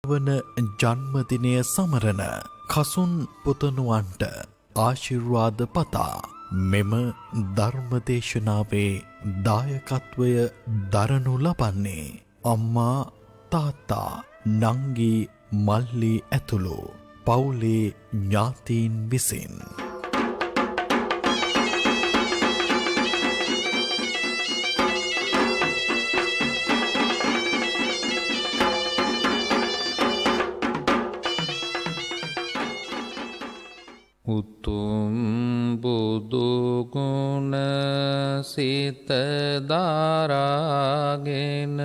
වන ජන්මදිනය සමරන කසුන් පුතණුවන්ට ආශිර්වාද පතා මෙම ධර්මදේශනාවේ දායකත්වය දරනු ලබන්නේ අම්මා තාත්තා නංගි මල්ලි ඇතුළු පවුලේ ඥාතීන් විසින්. උතුම් බුදු ගුණ සිත දරාගෙන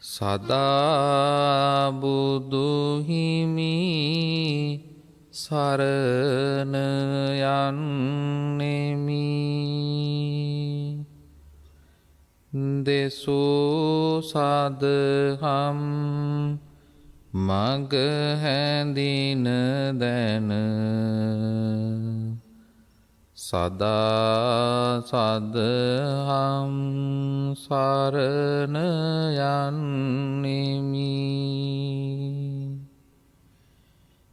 සදා බුදු හිමි සරණ යන්නෙමි. දෙසූ සදහම් මග හැඳින දැන සදා සදහම් සරණ යන්නෙමි.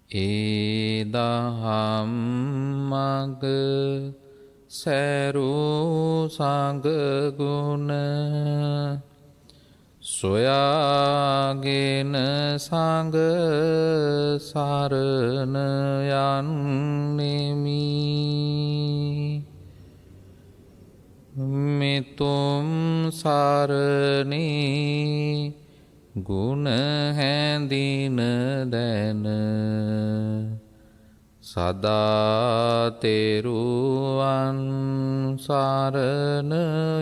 ඒ දහම් මග සැරූ සංඝ ගුණ සොයාගෙන සංඝ සරණ යන්නෙමි. මෙතුම් සරණේ ගුණ හැඳින දැන සදා තෙරුවන් සරණ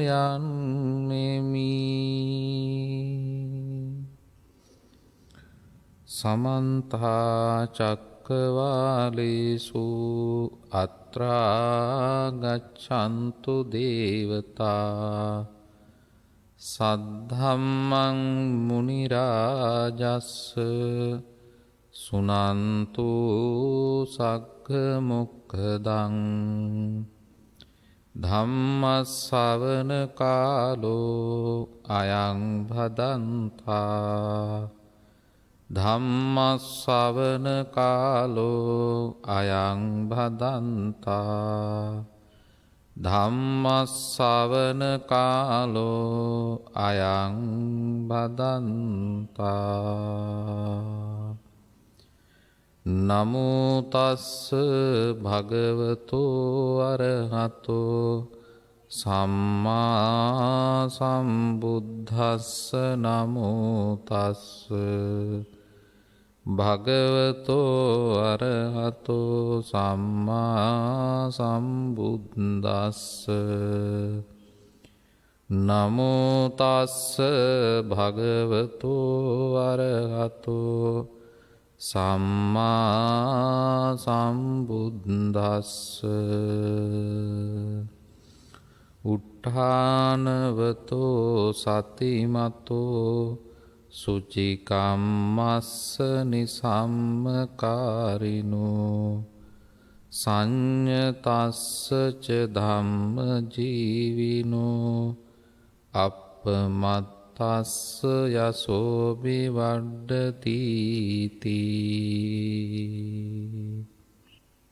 යන්නෙමි. සමන්ත චක්කවාලේසු අත්‍රා ගච්ඡන්තු දේවතා සද්ධම්මං මුනි රාජස්ස සුනන්තු සග්ග මොක්ඛදං ධම්ම ශ්‍රවණ කාලෝ අයං භදන්තා ධම්ම ශ්‍රවණ කාලෝ අයං භදන්තා ධම්ම ශ්‍රවණ කාලෝ අයං භදන්තා. නමෝ තස්ස භගවතෝ අරහතෝ සම්මා සම්බුද්දස්ස. නමෝ තස්ස භගවතෝ අරහතෝ සම්මා සම්බුද්දස්ස. නමෝ තස්ස භගවතෝ අරහතෝ සම්මා සම්බුද්දස්ස. උට්ඨානවතෝ සතිමතෝ සුචිකම්මස්ස නිසම්මකාරිනෝ සංඤතස්ස ච ධම්ම ජීවිනෝ අප්පමත්තස්ස යසෝ විවඩ්ඩති තී.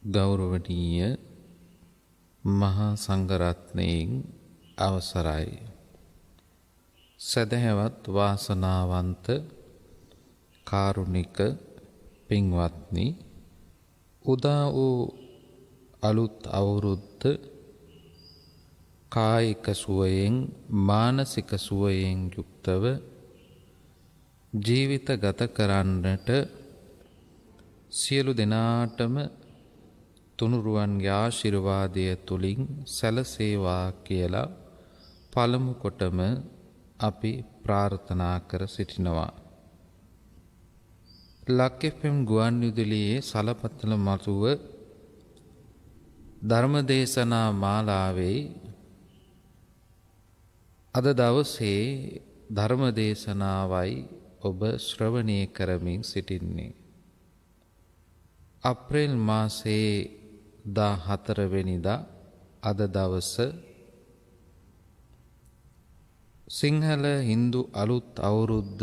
ගෞරවනීය මහා සංඝරත්නයන් අවසරයි. සදහැවත් වාසනාවන්ත කාරුණික පින්වත්නි, උදා වූ අලුත් අවුරුද්ද කායික සුවයෙන් මානසික සුවයෙන් යුක්තව ජීවිත ගත කරන්නට සියලු දෙනාටම තුනුරුවන්ගේ ආශිර්වාදය තුලින් සැලසේවා කියලා පළමු කොටම අපි ප්‍රාර්ථනා කර සිටිනවා. ලක් FM ගුවන් විදුලියේ සලපතල මතුව ධර්මදේශනා මාලාවේ අද දවසේ ධර්මදේශනාවයි ඔබ ශ්‍රවණය කරමින් සිටින්නේ. අප්‍රේල් මාසයේ 14 වෙනිදා අද දවස සිංහල හින්දු අලුත් අවුරුද්ද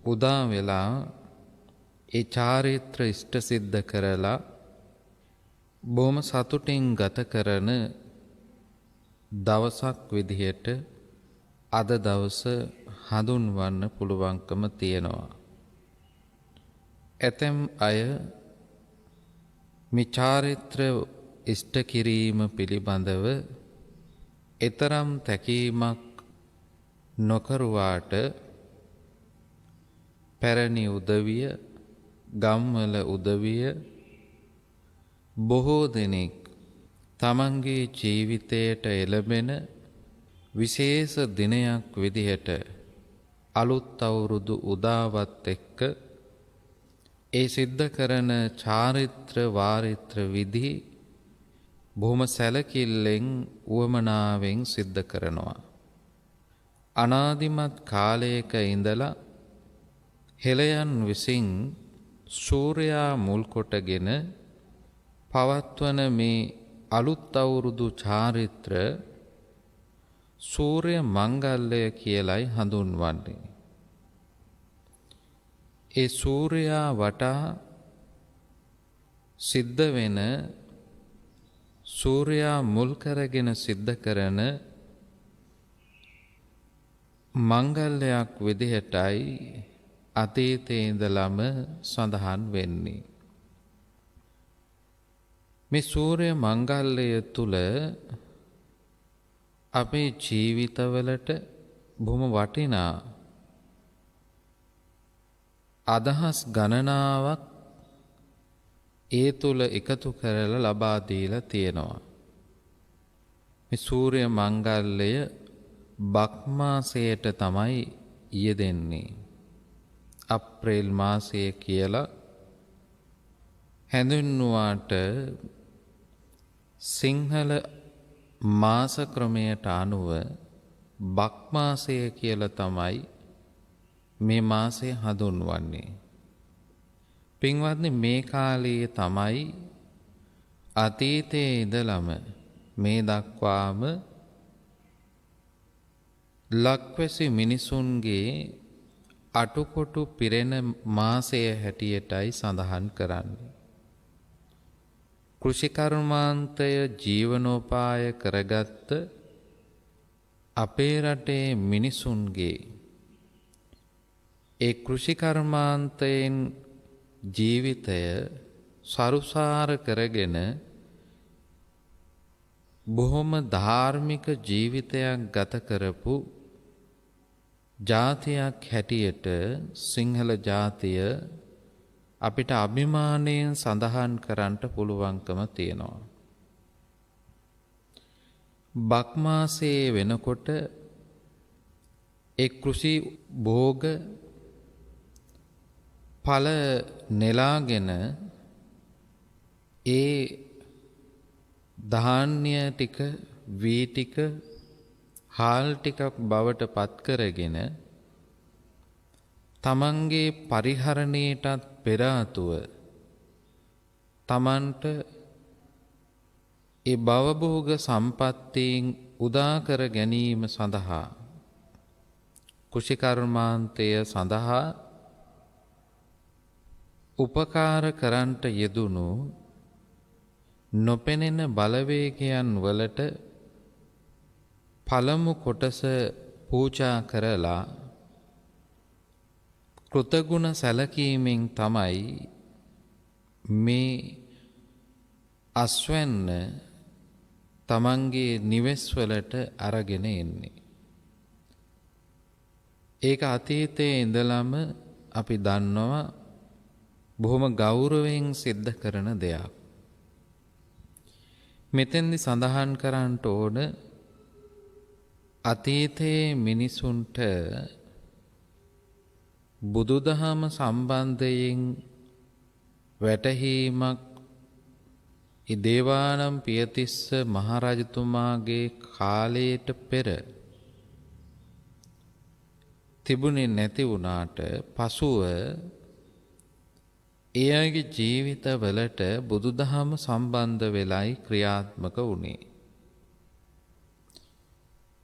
උදා වෙලා ඒ චාරිත්‍ර ඉෂ්ට සිද්ධ කරලා බොහොම සතුටින් ගත කරන දවසක් විදිහට අද දවස හඳුන්වන්න පුළුවන්කම තියෙනවා. ඇතැම් අය මේ චාරිත්‍ර ඉෂ්ට කිරීම පිළිබඳව එතරම් තැකීමක් නොකරුවාට පැරණි උදවිය, ගම්වල උදවිය බොහෝ දෙනෙක් තමන්ගේ ජීවිතයට එළඹෙන විශේෂ දිනයක් විදිහට අලුත් අවුරුදු උදාවත් එක්ක ඒ සිද්ධ කරන චාරිත්‍ර වාරිත්‍ර විධි බොහොම සැලකිල්ලෙන් උවමනාවෙන් සිද්ධ කරනවා. අනාදිමත් කාලයක ඉඳලා හෙළයන් විසින් සූර්යයා මුල් කොටගෙන පවත්වන මේ අලුත් අවුරුදු චාරිත්‍ර සූර්ය මංගල්‍යය කියලයි හඳුන්වන්නේ. ඒ සූර්යයා වටා සිද්ධ වෙන සූර්යයා මුල් කරගෙන සිද්ධ කරන මංගල්‍යයක් විදිහටයි අතීතයේ ඉඳලම සඳහන් වෙන්නේ. මේ සූර්ය මංගල්‍යය තුල අපේ ජීවිතවලට බොහොම වටිනා අදහස් ගණනාවක් ඒ තුල එකතු කරලා ලබා දීලා තියෙනවා. මේ සූර්ය මංගල්‍යය බක් මාසයට තමයි යෙදෙන්නේ. අප්‍රේල් මාසය කියලා හැඳින්වුවාට සිංහල මාස ක්‍රමයට අනුව බක් මාසය කියලා තමයි මේ මාසය හඳුන්වන්නේ. පින්වත්නි, මේ කාලයේ තමයි අතීතයේ ඉඳලම මේ දක්වාම ලක්වැසි මිනිසුන්ගේ අටුකොටු පිරෙන මාසය හැටියටයි සඳහන් කරන්නේ. කෘෂිකර්මාන්තය ජීවනෝපාය කරගත්ත අපේ රටේ මිනිසුන්ගේ ඒ කෘෂිකර්මාන්තයෙන් ජීවිතය සරුසාර කරගෙන බොහොම ධාර්මික ජීවිතයක් ගත කරපු ජාතියක් හැටියට සිංහල ජාතිය අපිට අභිමානයෙන් සඳහන් කරන්නට පුළුවන්කම තියෙනවා. බක් මාසයේ වෙනකොට ඒ කෘෂි භෝග ඵල නෙලාගෙන ඒ ධාන්‍ය ටික, වී ටික, හාල් ටිකක් බවට පත් කරගෙන තමන්ගේ පරිහරණයටත් පෙර ආතුව තමන්ට ඒ භවභෝග සම්පත්තීන් උදා කර ගැනීම සඳහා කුෂිකර්මාන්තය සඳහා උපකාර කරන්ට යෙදුණු නොපෙනෙන බලවේගයන් වලට පළමු කොටස පූජා කරලා කෘතගුණ සැලකීමෙන් තමයි මේ අස්වැන්න තමන්ගේ නිවෙස්වලට අරගෙන එන්නේ. ඒක අතීතයේ ඉඳලම අපි දන්නවා බොහොම ගෞරවයෙන් සිද්ධ කරන දෙයක්. මෙතෙන්දි සඳහන් කරන්නට ඕන අතීතයේ මිනිසුන්ට බුදුදහම සම්බන්ධයෙන් වැටහීමක් දේවානම් පියතිස්ස මහරජතුමාගේ කාලයට පෙර තිබුණේ නැති වුණාට පසුව එයාගේ ජීවිතවලට බුදුදහම සම්බන්ධ වෙලයි ක්‍රියාත්මක වුණේ.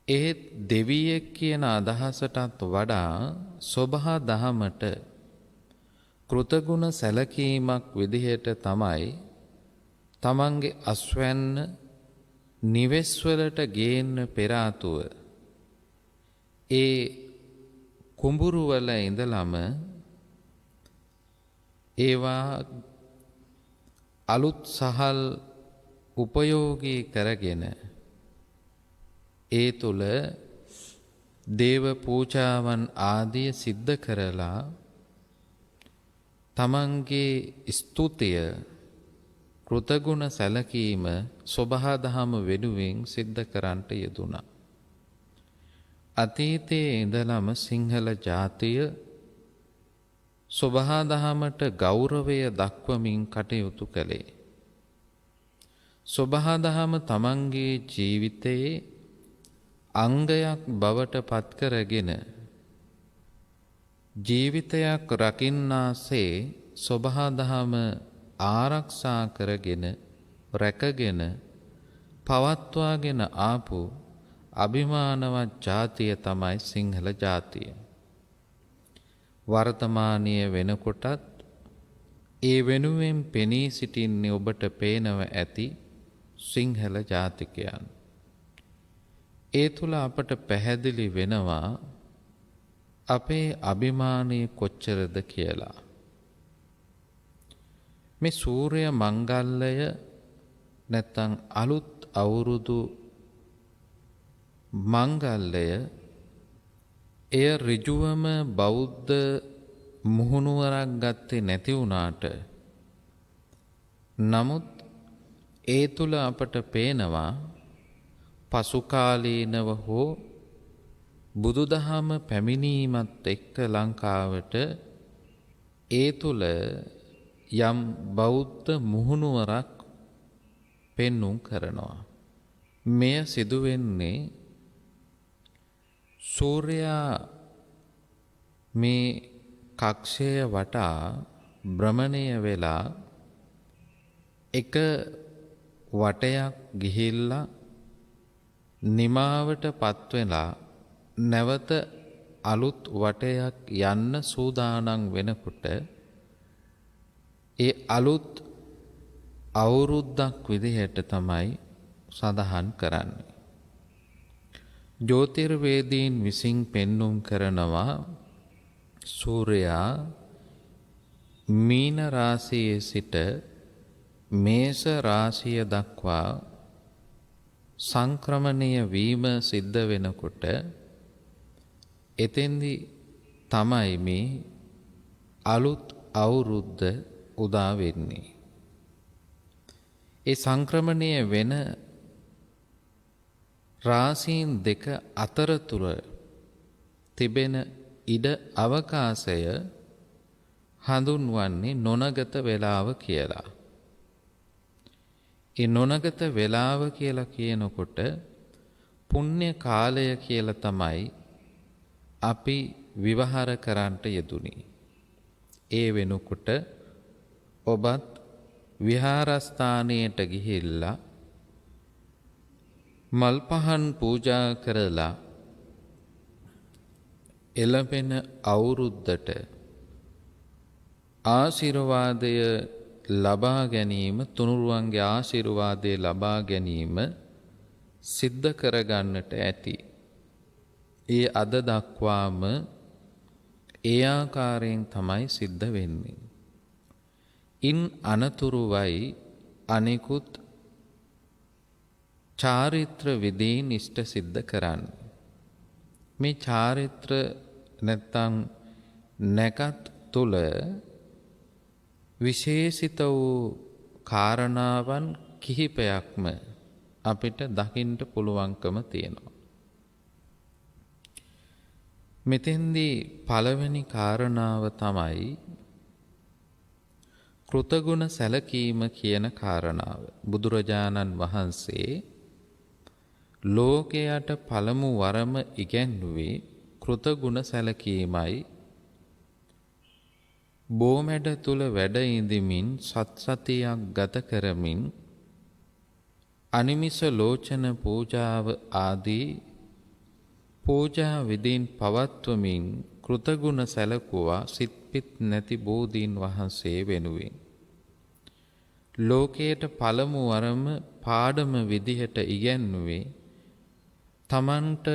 ඒත් දෙවියෙක් කියන අදහසටත් වඩා සොබහා දහමට කෘතගුණ සැලකීමක් විදිහට තමයි තමන්ගේ අස්වැන්න නිවෙස්වලට ගේන්න පෙරාතුව ඒ කුඹුරුවල ඉඳලම ඒවා අලුත් සහල් උපයෝගී කරගෙන ඒ තුළ දේව පූජාවන් ආදිය සිද්ධ කරලා තමන්ගේ ස්තුතිය කෘතගුණ සැලකීම සොබහාදහම වෙනුවෙන් සිද්ධ කරන්නට යෙදුණා. අතීතයේ ඉඳලම සිංහල ජාතිය සොබහාදහමට ගෞරවය දක්වමින් කටයුතු කළේ. සොබහාදහම තමන්ගේ ජීවිතයේ අංගයක් බවට පත්කරගෙන ජීවිතයක් රකින්නාසේ සොබහාදහම ආරක්ෂා කරගෙන රැකගෙන පවත්වාගෙන ආපු අභිමානවත් ජාතිය තමයි සිංහල ජාතිය. වර්තමානීය වෙනකොටත් ඒ වෙනුවෙන් පෙනී සිටින්නේ ඔබට පේනව ඇති සිංහල ජාතිකයන්. ඒ තුල අපට පැහැදිලි වෙනවා අපේ අභිමානය කොච්චරද කියලා. මේ සූර්ය මංගල්‍යය නැත්තම් අලුත් අවුරුදු මංගල්‍යය එය ඍජුවම බෞද්ධ මුහුණුවරක් ගත්තේ නැති වුණාට නමුත් ඒ තුල අපට පේනවා පසුකාලීනව හෝ බුදුදහම පැමිණීමත් එක්ක ලංකාවට ඒ තුල යම් බෞද්ධ මුහුණුවරක් පෙන්눔 කරනවා. මෙය සිදු වෙන්නේ සූර්යයා මේ කක්ෂය වටා භ්‍රමණය වෙලා එක වටයක් ගිහිල්ලා නිමාවට පත්වෙලා නැවත අලුත් වටයක් යන්න සූදානම් වෙනකොට ඒ අලුත් අවුරුද්දක් විදිහට තමයි සඳහන් කරන්නේ. ජ්‍යොතිර්වේදීන් විසින් පෙන්눔 කරනවා සූර්යයා මීන රාශියේ සිට මේෂ රාශිය දක්වා සංක්‍රමණය වීම සිද්ධ වෙනකොට එතෙන්දි තමයි මේ අලුත් අවුරුද්ද උදා වෙන්නේ. ඒ සංක්‍රමණය වෙන රාශීන් දෙක අතරතුර තිබෙන ඉඩ අවකාශය හඳුන්වන්නේ නොනගත වේලාව කියලා. ඒ නොනගත වේලාව කියලා කියනකොට පුණ්‍ය කාලය කියලා තමයි අපි විවහාර කරන්නට යෙදුනේ. ඒ වෙනකොට ඔබත් විහාරස්ථානයට ගිහිල්ලා මල් පහන් පූජා කරලා එළඹෙන අවුරුද්දට ආශිර්වාදය ලබා ගැනීම, තුනුරුවන්ගේ ආශිර්වාදය ලබා ගැනීම සිද්ධ කරගන්නට ඇති. ඒ අද දක්වාම ඒ ආකාරයෙන් තමයි සිද්ධ වෙන්නේ. ඉන් අනතුරුවයි අනෙකුත් චාරිත්‍ර විදීන් ඉෂ්ට සිද්ධ කරන්නේ. මේ චාරිත්‍ර නැත්තම් නැකත් තුල විශේෂිත වූ කාරණාවන් කිහිපයක්ම අපිට දකින්න පුළුවන්කම තියෙනවා. මෙතෙන්දී පළවෙනි කාරණාව තමයි කෘතගුණ සැලකීම කියන කාරණාව. බුදුරජාණන් වහන්සේ ලෝකයට පළමු වරම ඉගැන්වුවේ කෘතගුණ සැලකීමයි. බෝමැඩ තුල වැඩ ඉඳිමින් සත්සතියක් ගත කරමින් අනිමිස ලෝචන පූජාව ආදී පූජා විදීන් පවත්වමින් කෘතගුණ සැලකුවා සිත්පිත් නැති බෝධීන් වහන්සේ වෙනුවෙන්. ලෝකයට පළමු වරම පාඩම විදිහට ඉගැන්නුවේ තමන්ට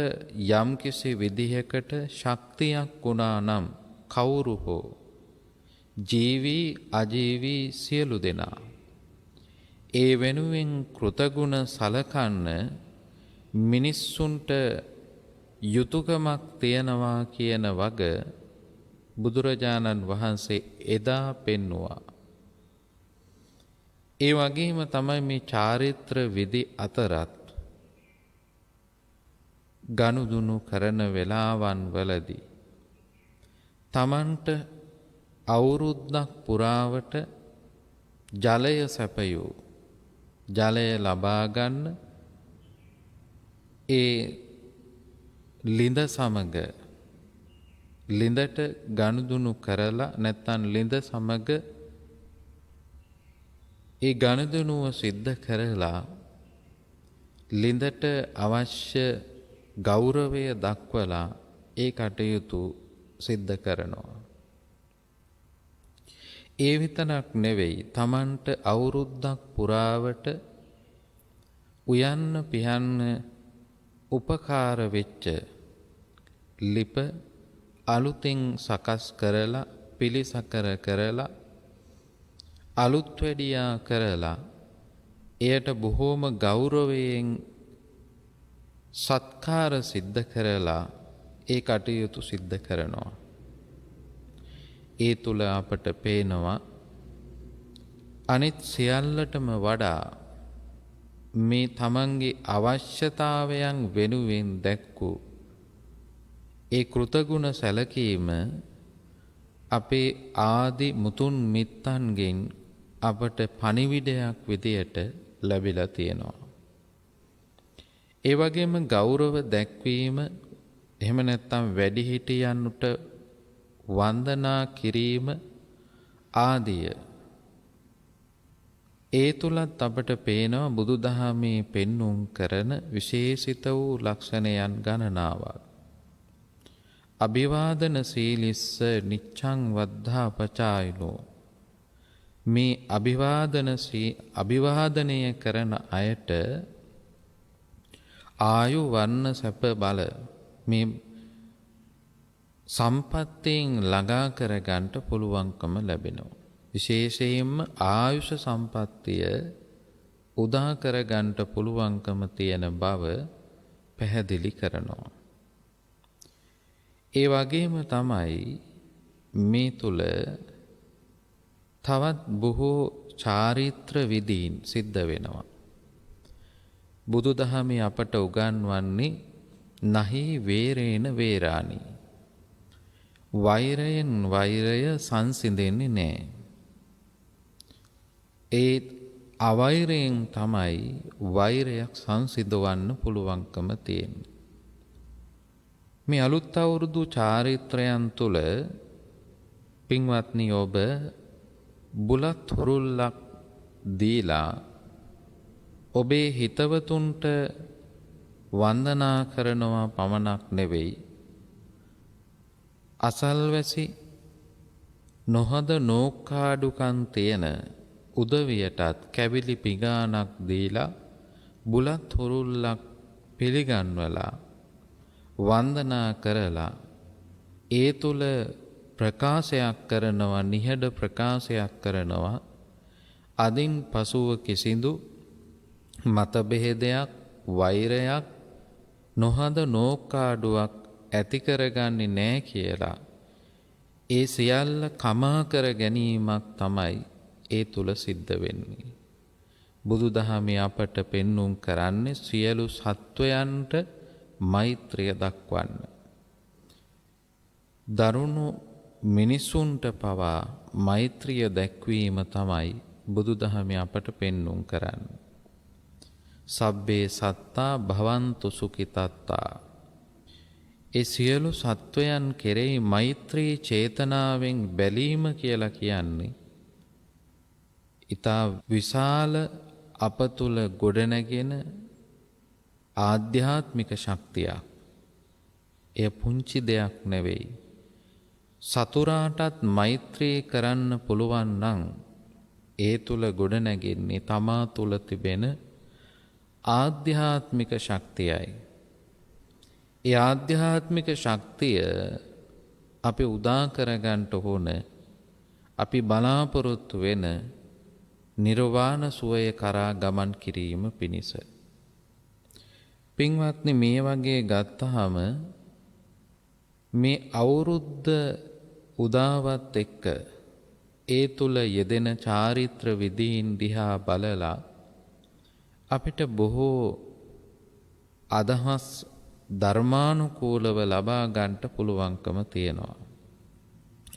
යම්කිසි විදිහකට ශක්තියක් වුණා නම් කවුරු හෝ ජීවී අජීවී සියලු දෙනා ඒ වෙනුවෙන් කෘතගුණ සලකන්න මිනිස්සුන්ට යුතුයකමක් තියනවා කියන වග බුදුරජාණන් වහන්සේ එදා පෙන්වුවා. ඒ වගේම තමයි මේ චාරිත්‍ර විධි අතරත් ගනුදුනු කරන වෙලාවන් වලදී තමන්ට අවුරුද්දක් පුරාවට ජලය සැපයූ ජලය ලබා ගන්න ඒ ලිඳ සමග ලිඳට ගනුදුනු කරලා නැත්නම් ලිඳ සමග ඒ ගනුදෙනුව සිද්ධ කරලා ලිඳට අවශ්‍ය ගෞරවය දක්වලා ඒ කටයුතු සිද්ධ කරනවා. ඒ විතරක් නෙවෙයි තමන්ට අවුරුද්දක් පුරාවට උයන්න පිහන්න උපකාර වෙච්ච ලිප අලුතින් සකස් කරලා පිළිසකර කරලා අලුත් වැඩියා කරලා එයට බොහෝම ගෞරවයෙන් සත්කාර සිද්ධ කරලා ඒ කටයුතු සිද්ධ කරනවා. ඒ තුල අපට පේනවා අනිත් සියල්ලටම වඩා මේ තමන්ගේ අවශ්‍යතාවයන් වෙනුවෙන් දැක්වූ ඒ කෘතගුණ සැලකීම අපේ ආදි මුතුන් මිත්තන්ගෙන් අපට පණිවිඩයක් විදියට ලැබිලා තියෙනවා. ඒ වගේම ගෞරව දැක්වීම එහෙම නැත්නම් වැඩිහිටියන්ට වන්දනා කිරීම ආදිය ඒ තුලත් අපට පේනවා බුදුදහමේ පෙන්눔 කරන විශේෂිත වූ ලක්ෂණයන් ගණනාවක්. අභිවාදන සීලිස්ස නිච්ඡං වද්ධා පචායිනෝ මේ අභිවාදනය කරන අයට ආයු වර්ණ සැප බල මේ සම්පත්තෙන් ළඟා කරගන්නට පුළුවන්කම ලැබෙනවා. විශේෂයෙන්ම ආයුෂ සම්පත්තිය උදා කරගන්නට පුළුවන්කම තියෙන බව පැහැදිලි කරනවා. ඒ වගේම තමයි මේ තුල තවත් බොහෝ චාරිත්‍ර විදීන් සිද්ධ වෙනවා. බුදුදහමේ අපට උගන්වන්නේ නහි වේරේන වේරාණි. වෛරයෙන් වෛරය සංසිඳෙන්නේ නැහැ. ඒ අවෛරයෙන් තමයි වෛරයක් සංසිඳවන්න පුළුවන්කම තියෙන්නේ. මේ අලුත් අවුරුදු චාරිත්‍රයන් තුල පින්වත්නි ඔබ බුලත් හුරුල්ලක් දීලා ඔබේ හිතවතුන්ට වන්දනා කරනවා පමණක් නෙවෙයි අසල්වැසි නොහද නෝකාඩුකන් තියෙන උදවියටත් කැවිලි පිගානක් දීලා බුලත් හුරුල්ලක් පිළිගන්වලා වන්දනා කරලා ඒ තුල ප්‍රකාශයක් කරනවා නිහඬ ප්‍රකාශයක් කරනවා අදින් පසුව කිසිදු මතභේදයක් වෛරයක් නොහද නෝකාඩුවක් ඇති කරගන්නේ නැහැ කියලා ඒ සියල්ල කමා කර ගැනීමක් තමයි ඒ තුල සිද්ධ වෙන්නේ. බුදුදහමේ අපට පෙන්눔 කරන්නේ සියලු සත්වයන්ට මෛත්‍රිය දක්වන්න. දරුණු මිනිසුන්ට පවා මෛත්‍රිය දැක්වීම තමයි බුදුදහමේ අපට පෙන්눔 කරන්නේ. සබ්බේ සත්තා භවන්තු සුඛිතත්තා. ඒ සියලු සත්වයන් කෙරෙහි මෛත්‍රී චේතනාවෙන් බැලීම කියලා කියන්නේ ඊතා විශාල අප තුල ගොඩනැගෙන ආධ්‍යාත්මික ශක්තියක්. එය පුංචි දෙයක් නෙවෙයි. සතුරාටත් මෛත්‍රී කරන්න පුළුවන් නම් ඒ තුල ගොඩනැගෙන්නේ තමා තුල තිබෙන ආධ්‍යාත්මික ශක්තියයි. ඒ ආධ්‍යාත්මික ශක්තිය අපි උදා කරගන්න ඕන අපි බලාපොරොත්තු වෙන නිර්වාණ සුවය කරා ගමන් කිරීම පිණිස. පින්වත්නි, මේ වගේ ගත්තාම මේ අවුරුද්ද උදාවත් එක්ක ඒ තුල යෙදෙන චාරිත්‍ර විදීන් දිහා බලලා අපිට බොහෝ අදහස් ධර්මානුකූලව ලබා ගන්නට පුළුවන්කම තියෙනවා.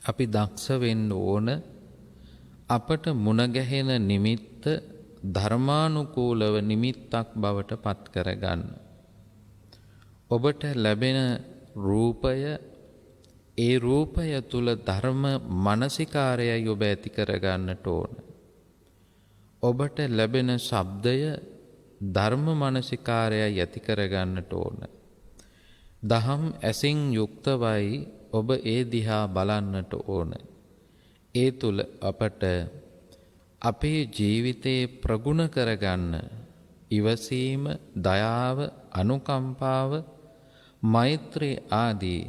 අපි දක්ෂ වෙන්න ඕන අපට මුණ ගැහෙන නිමිත්ත ධර්මානුකූලව නිමිත්තක් බවට පත් කරගන්න. ඔබට ලැබෙන රූපය, ඒ රූපය තුල ධර්ම මානසිකාරයයි ඔබ ඇති කරගන්නට ඕන. ඔබට ලැබෙන ශබ්දය ධර්ම මානසිකාරයයි ඇති කරගන්නට ඕන. දහම් ඇසින් යුක්තවයි ඔබ ඒ දිහා බලන්නට ඕන. ඒ තුල අපට අපේ ජීවිතේ ප්‍රගුණ කරගන්න ඉවසීම, දයාව, අනුකම්පාව, මෛත්‍රී ආදී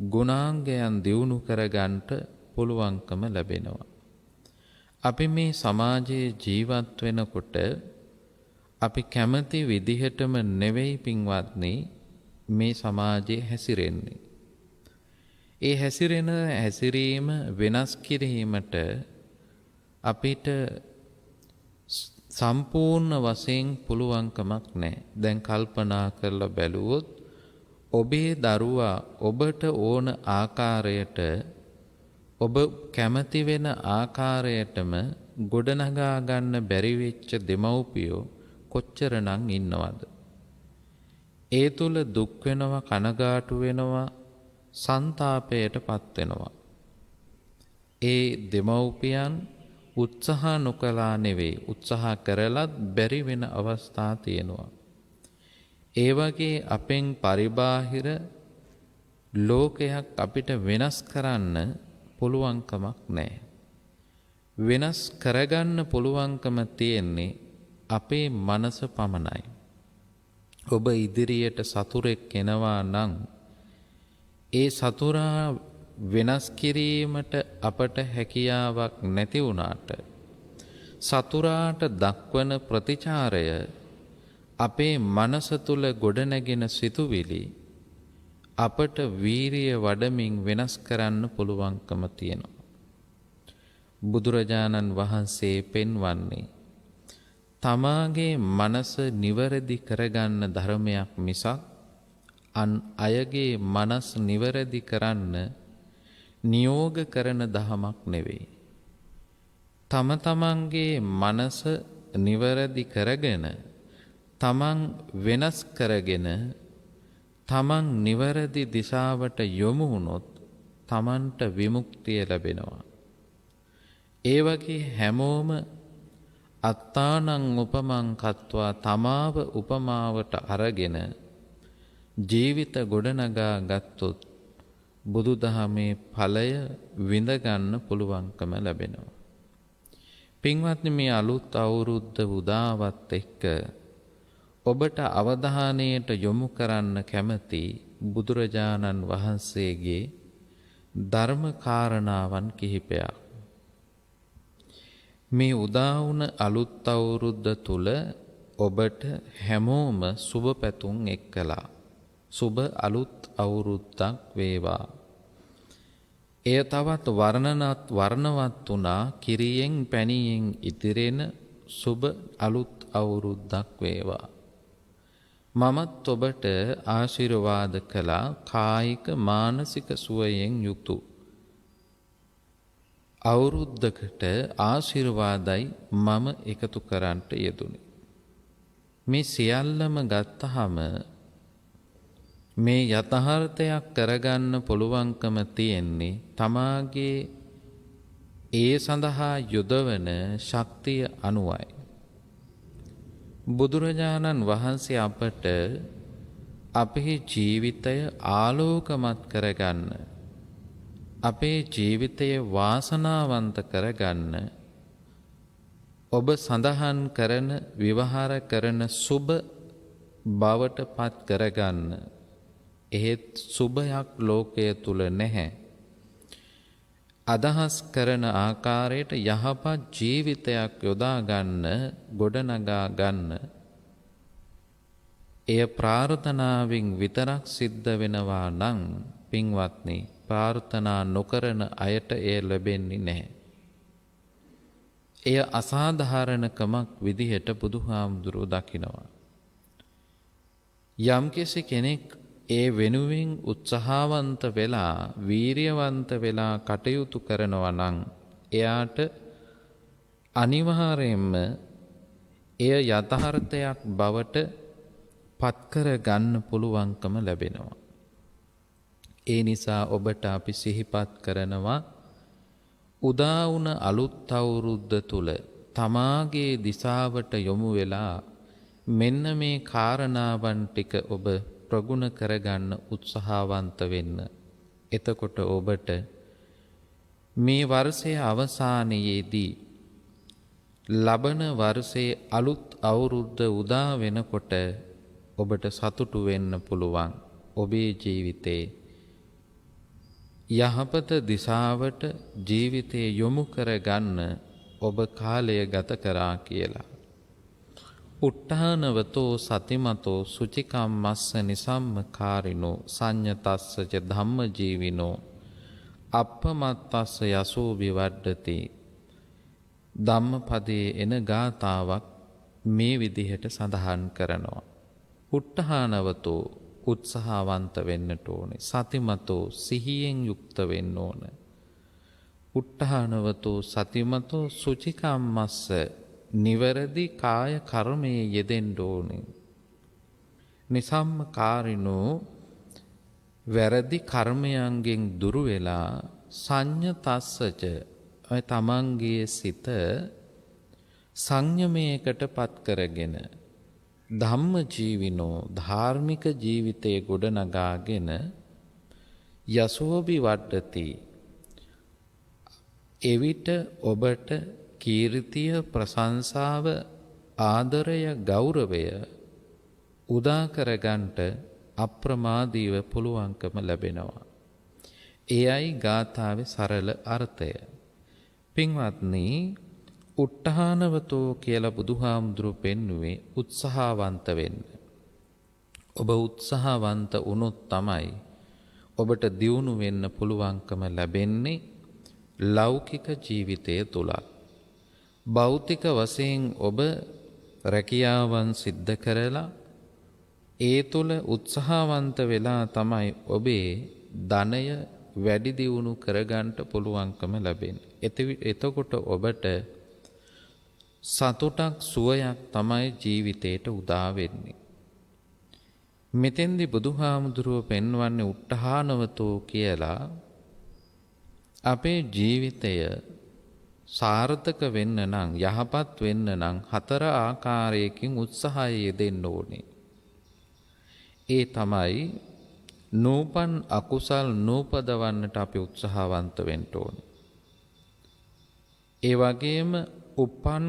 ගුණාංගයන් දියුණු කරගන්නට පුළුවන්කම ලැබෙනවා. අපි මේ සමාජයේ ජීවත් වෙනකොට අපි කැමති විදිහටම නෙවෙයි පින්වත්නි මේ සමාජයේ හැසිරෙන්නේ. ඒ හැසිරීම වෙනස් කිරීමට අපිට සම්පූර්ණ වශයෙන් පුළුවන්කමක් නැහැ. දැන් කල්පනා කරලා බැලුවොත් ඔබේ දරුවා ඔබට ඕන ආකාරයට ඔබ කැමති වෙන ආකාරයටම ගොඩනගා ගන්න බැරි වෙච්ච දෙමව්පියෝ කොච්චරනම් ඉන්නවද? ඒ තුල දුක් වෙනවා, කනගාටු වෙනවා, සංతాපයටපත් වෙනවා. ඒ දෙමව්පියන් උත්සාහ නොකලා නෙවෙයි, උත්සාහ කරලත් බැරි වෙන අවස්ථා තියෙනවා. ඒ වගේ අපෙන් පරිබාහිර ලෝකයක් අපිට වෙනස් කරන්න පුළුවන්කමක් නැහැ. වෙනස් කරගන්න පුළුවන්කම තියෙන්නේ අපේ මනස පමණයි. ඔබ ඉදිරියට සතුරෙක් එනවා නම් ඒ සතුරා වෙනස් කිරීමට අපට හැකියාවක් නැති වුණාට සතුරාට දක්වන ප්‍රතිචාරය අපේ මනස තුල ගොඩනැගෙන සිතුවිලි අපට වීරිය වඩමින් වෙනස් කරන්න පුළුවන්කම තියෙනවා. බුදුරජාණන් වහන්සේ පෙන්වන්නේ තමාගේ මනස නිවැරදි කරගන්න ධර්මයක් මිසක් අන් අයගේ මනස් නිවැරදි කරන්න නියෝග කරන දහමක් නෙවෙයි. තම තමන්ගේ මනස නිවැරදි කරගෙන තමන් වෙනස් කරගෙන තමන් නිවැරදි දිශාවට යොමු වුණොත් තමන්ට විමුක්තිය ලැබෙනවා. ඒ වගේ හැමෝම අත්තානං උපමං කତ୍වා තමාව උපමාවට අරගෙන ජීවිත ගොඩනගා ගත්තොත් බුදුදහමේ ඵලය විඳ ගන්න පුළුවන්කම ලැබෙනවා. පින්වත්නි, මේ අලුත් අවුරුද්ද උදාවත් එක්ක ඔබට අවධානයට යොමු කරන්න කැමති බුදුරජාණන් වහන්සේගේ ධර්ම කාරණාවන් කිහිපයක්. මේ උදා වුණ අලුත් අවුරුද්ද තුල ඔබට හැමෝම සුබ පැතුම් එක්කලා සුබ අලුත් අවුරුද්දක් වේවා. එය තවත් වර්ණවත් වුණා කිරියෙන් පැණියෙන් ඉතිරෙන සුබ අලුත් අවුරුද්දක් වේවා. මමත් ඔබට ආශිර්වාද කළා කායික මානසික සුවයෙන් යුතු අවුරුද්දකට ආශිර්වාදයි මම එකතු කරන්නට යෙදුනේ. මේ සියල්ලම ගත්තහම මේ යථාර්ථයක් කරගන්න පුළුවන්කම තියෙන්නේ තමාගේ ඒ සඳහා යොදවන ශක්තිය අනුවයි. බුදුරජාණන් වහන්සේ අපට අපේ ජීවිතය ආලෝකමත් කරගන්න, අපේ ජීවිතය වාසනාවන්ත කරගන්න ඔබ සඳහන් කරන විවහාර කරන සුබ බවට පත් කරගන්න. එහෙත් සුබයක් ලෝකය තුල නැහැ. අදහස් කරන ආකාරයට යහපත් ජීවිතයක් යොදා ගන්න, ගොඩනගා ගන්න. එය ප්‍රාර්ථනාවෙන් විතරක් සිද්ධ වෙනවා නම් පින්වත්නි, ප්‍රාර්ථනා නොකරන අයට එය ලැබෙන්නේ නැහැ. එය අසාධාරණකමක් විදිහට බුදුහාමුදුරුවෝ දකිනවා. යම්කිසි කෙනෙක් ඒ වෙනුවෙන් උත්සාහවන්ත වෙලා, වීරියවන්ත වෙලා කටයුතු කරනවා නම් එයාට අනිවාර්යයෙන්ම එය යථාර්ථයක් බවට පත්කර ගන්න පුළුවන්කම ලැබෙනවා. ඒ නිසා ඔබට අපි සිහිපත් කරනවා, උදා වුණ අලුත් අවුරුද්ද තුල තමාගේ දිශාවට යොමු වෙලා මෙන්න මේ කාරණාවන් ටික ඔබ ප්‍රගුණ කරගන්න උත්සාහවන්ත වෙන්න. එතකොට ඔබට මේ වර්ෂයේ අවසානයේදී ලබන වර්ෂයේ අලුත් අවුරුද්ද උදා වෙනකොට ඔබට සතුටු වෙන්න පුළුවන්. ඔබේ ජීවිතේ යහපත දිශාවට ජීවිතේ යොමු කරගන්න ඔබ කාලය ගත කරා කියලා. උට්ඨානවතෝ සතිමතෝ සුචිකම්මස්ස නිසම්මකාරිනෝ සංඤතස්සච ධම්ම ජීවිනෝ අප්පමත්තස්ස යසෝ විවඩ්ඩති. ධම්මපදයේ එන ගාතාවක් මේ විදිහට සඳහන් කරනවා. උට්ඨානවතෝ උත්සාහවන්ත වෙන්නට ඕනේ. සතිමතෝ සිහියෙන් යුක්ත වෙන්න ඕන. උට්ඨානවතෝ සතිමතෝ සුචිකම්මස්ස නිවැරදි කාය කර්මයේ යෙදෙන්න ඕනේ. නිසම්මකාරිනෝ වැරදි කර්මයන්ගෙන් දුරු වෙලා සංඤතස්සච තමන්ගේ සිත සංයමයකට පත් කරගෙන ධම්ම ජීවිනෝ ධාර්මික ජීවිතයේ ගොඩනගාගෙන යසෝබි වඩ්ඩති. එවිට ඔබට කීර්තිය, ප්‍රශංසාව, ආදරය, ගෞරවය උදා කරගන්නට අප්‍රමාදීව පුළුවන්කම ලැබෙනවා. එයයි ගාථාවේ සරල අර්ථය. පින්වත්නි, උට්ඨානවතෝ කියලා බුදුහාමුදුරුවෝ පෙන්වුවේ උත්සාහවන්ත වෙන්න. ඔබ උත්සාහවන්ත වුණොත් තමයි ඔබට දියුණු වෙන්න පුළුවන්කම ලැබෙන්නේ ලෞකික ජීවිතය තුල. භෞතික වශයෙන් ඔබ රැකියාවන් සිද්ධ කරලා ඒ තුල උත්සාහවන්ත වෙලා තමයි ඔබේ ධනය වැඩි දියුණු කරගන්න පුළුවන්කම ලැබෙන්නේ. එතකොට ඔබට සතුටක්, සුවයක් තමයි ජීවිතේට උදා වෙන්නේ. මෙතෙන්දි බුදුහාමුදුරුවෝ පෙන්වන්නේ උට්ඨානවතෝ කියලා අපේ ජීවිතය සාර්ථක වෙන්න නම්, යහපත් වෙන්න නම් 4 ආකාරයකින් උත්සාහය යෙදෙන්න ඕනේ. ඒ තමයි නූපන් අකුසල් නූපදවන්නට අපි උත්සාහවන්ත වෙන්න ඕනේ. ඒ වගේම උපන්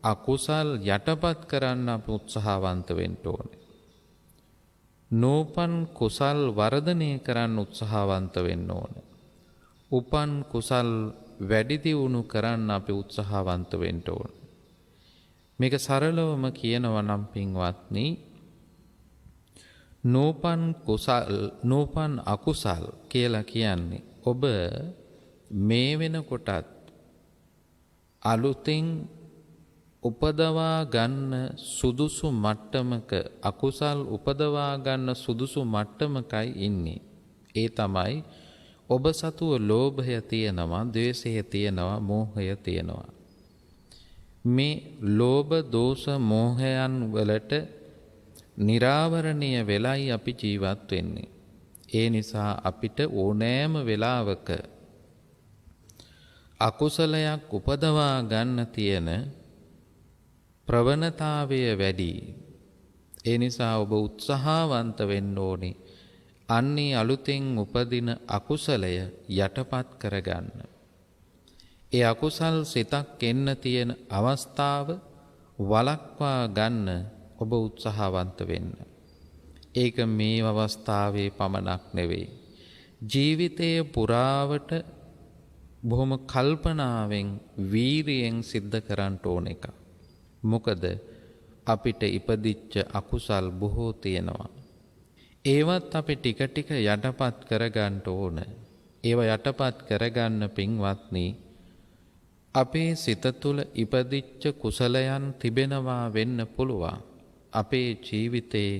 අකුසල් යටපත් කරන්න අපි උත්සාහවන්ත වෙන්න ඕනේ. නූපන් කුසල් වර්ධනය කරන්න උත්සාහවන්ත වෙන්න ඕනේ. උපන් කුසල් වැඩි දියුණු කරන්න අපි උත්සාහවන්ත වෙන්න ඕනේ. මේක සරලවම කියනවා නම් පින්වත්නි, නූපන් අකුසල් කියලා කියන්නේ ඔබ මේ වෙනකොටත් අලුතින් උපදවා ගන්න සුදුසු මට්ටමක, අකුසල් උපදවා ගන්න සුදුසු මට්ටමකයි ඉන්නේ. ඒ තමයි ඔබ සතුව ලෝභය තියෙනවා, ද්වේෂය තියෙනවා, මෝහය තියෙනවා. මේ ලෝභ, දෝෂ, මෝහයන් වලට නිරාවරණය වෙලයි අපි ජීවත් වෙන්නේ. ඒ නිසා අපිට ඕනෑම වෙලාවක අකුසලයක් උපදවා ගන්න තියෙන ප්‍රවණතාවය වැඩි. ඒ නිසා ඔබ උත්සාහවන්ත වෙන්න ඕනේ. අන්නේ අලුතෙන් උපදින අකුසලය යටපත් කරගන්න. ඒ අකුසල් සිතක් එන්න තියෙන අවස්ථාව වළක්වා ගන්න ඔබ උත්සාහවන්ත වෙන්න. ඒක මේ අවස්ථාවේ පමණක් නෙවෙයි. ජීවිතයේ පුරාවට බොහොම කල්පනාවෙන් වීරියෙන් සිද්ධ කරන්න ඕන එක. මොකද අපිට ඉපදිච්ච අකුසල් බොහෝ තියෙනවා. ඒවත් අපි ටික ටික යටපත් කරගන්න ඕන. ඒව යටපත් කරගන්න පින්වත්නි අපේ සිත තුළ ඉපදිච්ච කුසලයන් තිබෙනවා වෙන්න පුළුවන්. අපේ ජීවිතේ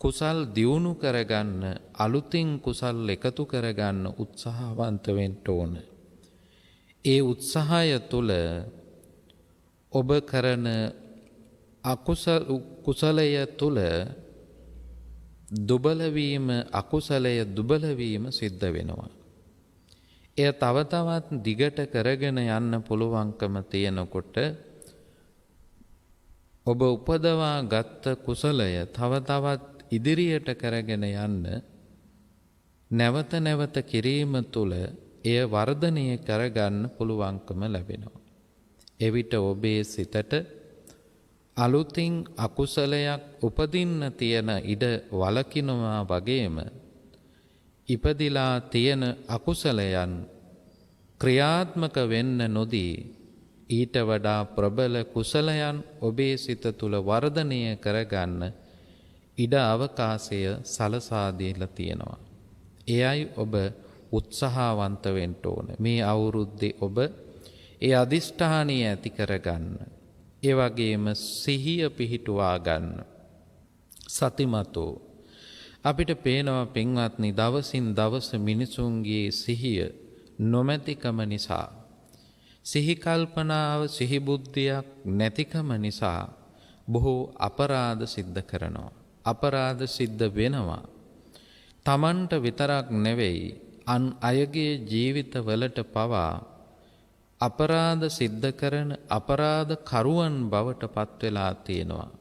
කුසල් දියුණු කරගන්න අලුතින් කුසල් එකතු කරගන්න උත්සාහවන්ත වෙන්න ඕන. ඒ උත්සාහය තුළ ඔබ කරන කුසලය තුළ දුබලවීම අකුසලය දුබලවීම සිද්ධ වෙනවා. එය තව තවත් දිගට කරගෙන යන්න පුළුවන්කම තියෙනකොට ඔබ උපදවා ගත්ත කුසලය තව තවත් ඉදිරියට කරගෙන යන්න නැවත නැවත කිරීම තුළ එය වර්ධනය කරගන්න පුළුවන්කම ලැබෙනවා. එවිට ඔබේ සිතට අලුතින් අකුසලයක් උපදින්න තියෙන ඉඩ වළකිනවා වගේම ඉපදිලා තියෙන අකුසලයන් ක්‍රියාත්මක වෙන්න නොදී ඊට වඩා ප්‍රබල කුසලයන් ඔබේ සිත තුළ වර්ධනය කරගන්න ඉඩ අවකාශය සලසා දීලා තියෙනවා. එයයි ඔබ උත්සාහවන්ත වෙන්න ඕන. මේ අවුරුද්දේ ඔබ ඒ අදිෂ්ඨානය ඇති කරගන්න. ඒ වගේම සිහිය පිහිටුවා ගන්න. සතිමතෝ අපිට පේනවා පින්වත්නි දවසින් දවස මිනිසුන්ගේ සිහිය නොමැතිකම නිසා සිහි කල්පනාව සිහි බුද්ධියක් නැතිකම නිසා බොහෝ අපරාධ සිද්ධ කරනවා. අපරාධ සිද්ධ වෙනවා. තමන්ට විතරක් නෙවෙයි අන් අයගේ ජීවිතවලට පවා අපරාධ සිද්ධ කරන අපරාධ කරුවන් බවට පත් වෙලා තියෙනවා.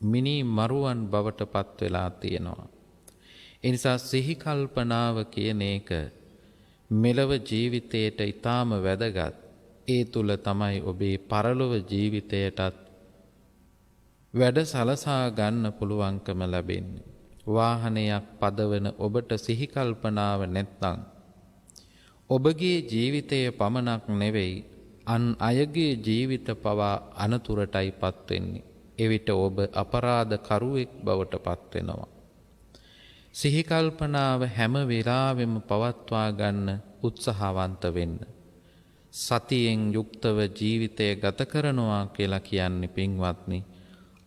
මිනි මරුවන් බවට පත් වෙලා තියෙනවා. ඒ නිසා සිහි කල්පනාව කියන එක මෙලව ජීවිතයට ඊටාම වැදගත්. ඒ තුල තමයි ඔබේ පරලොව ජීවිතයටත් වැඩ සලසා ගන්න පුළුවන්කම ලැබෙන්නේ. වාහනයක් පදවන ඔබට සිහි කල්පනාව නැත්නම් ඔබගේ ජීවිතය පමණක් නෙවෙයි අන් අයගේ ජීවිත පවා අනතුරටයිපත් වෙන්නේ. එවිට ඔබ අපරාධ කරුවෙක් බවට පත් වෙනවා. සිහි කල්පනාව හැම වෙලාවෙම පවත්වා ගන්න උත්සාහවන්ත වෙන්න. සතියෙන් යුක්තව ජීවිතය ගත කරනවා කියලා කියන්නේ පින්වත්නි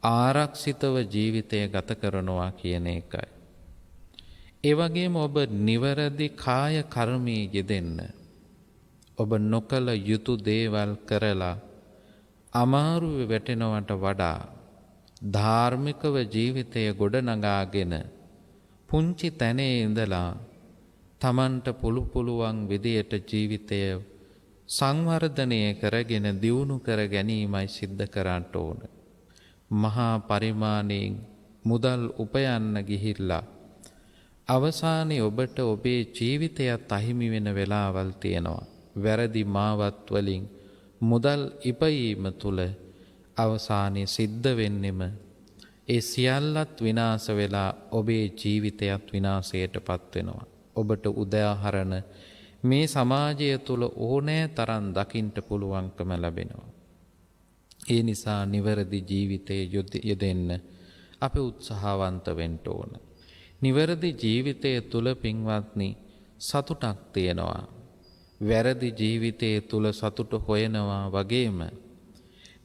ආරක්ෂිතව ජීවිතය ගත කරනවා කියන එකයි. ඒ වගේම ඔබ නිවැරදි කාය කර්මයේ යෙදෙන්න. ඔබ නොකල යුතු දේවල් කරලා අමාරුවේ වැටෙනවට වඩා ධාර්මිකව ජීවිතය ගොඩනගාගෙන පුංචි තැනේ ඉඳලා තමන්ට පුළුවන් විදියට ජීවිතය සංවර්ධනය කරගෙන දියුණු කර ගැනීමයි සිද්ධ කරන්න ඕන. මහා පරිමාණයෙන් මුදල් උපයන්න ගිහිල්ලා අවසානයේ ඔබට ඔබේ ජීවිතයත් අහිමි වෙන වෙලාවල් තියෙනවා. වැරදි මාවත් වලින් මුදල් ඉපයීම තුල අවසානයේ සිද්ධ වෙන්නෙම ඒ සියල්ලත් විනාශ වෙලා ඔබේ ජීවිතයත් විනාශයටපත් වෙනවා. ඔබට උදාහරණ මේ සමාජය තුල ඕනෑ තරම් දකින්න පුළුවන්කම ලැබෙනවා. ඒ නිසා නිවැරදි ජීවිතයේ යෙදෙන්න අපි උත්සාහවන්ත වෙන්න ඕන. නිවැරදි ජීවිතය තුල පින්වත්නි සතුටක් තියෙනවා. වැරදි ජීවිතය තුල සතුට හොයනවා වගේම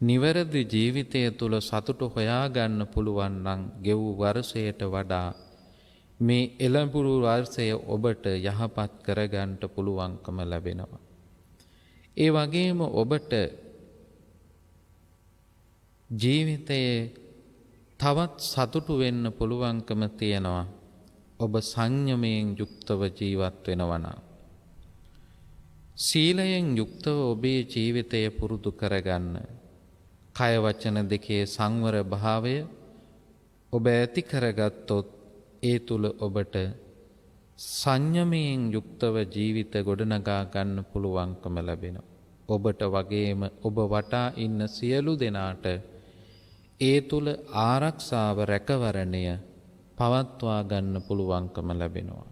නිවැරදි ජීවිතය තුල සතුට හොයාගන්න පුළුවන් නම් ගෙව් වර්ෂයට වඩා මේ එළඹුරු වර්ෂය ඔබට යහපත් කරගන්න පුළුවන්කම ලැබෙනවා. ඒ වගේම ඔබට ජීවිතයේ තවත් සතුටු වෙන්න පුළුවන්කම තියෙනවා. ඔබ සංයමයෙන් යුක්තව ජීවත් වෙනවා නම්. සීලයෙන් යුක්තව ඔබේ ජීවිතය පුරුදු කරගන්න. කය වචන දෙකේ සංවර භාවය ඔබ ඇති කරගත්තොත් ඒ තුල ඔබට සංයමයෙන් යුක්තව ජීවිත ගොඩනගා ගන්න පුළුවන්කම ලැබෙනවා. ඔබට වගේම ඔබ වටා ඉන්න සියලු දෙනාට ඒ තුල ආරක්ෂාව රැකවරණය පවත්වා ගන්න පුළුවන්කම ලැබෙනවා.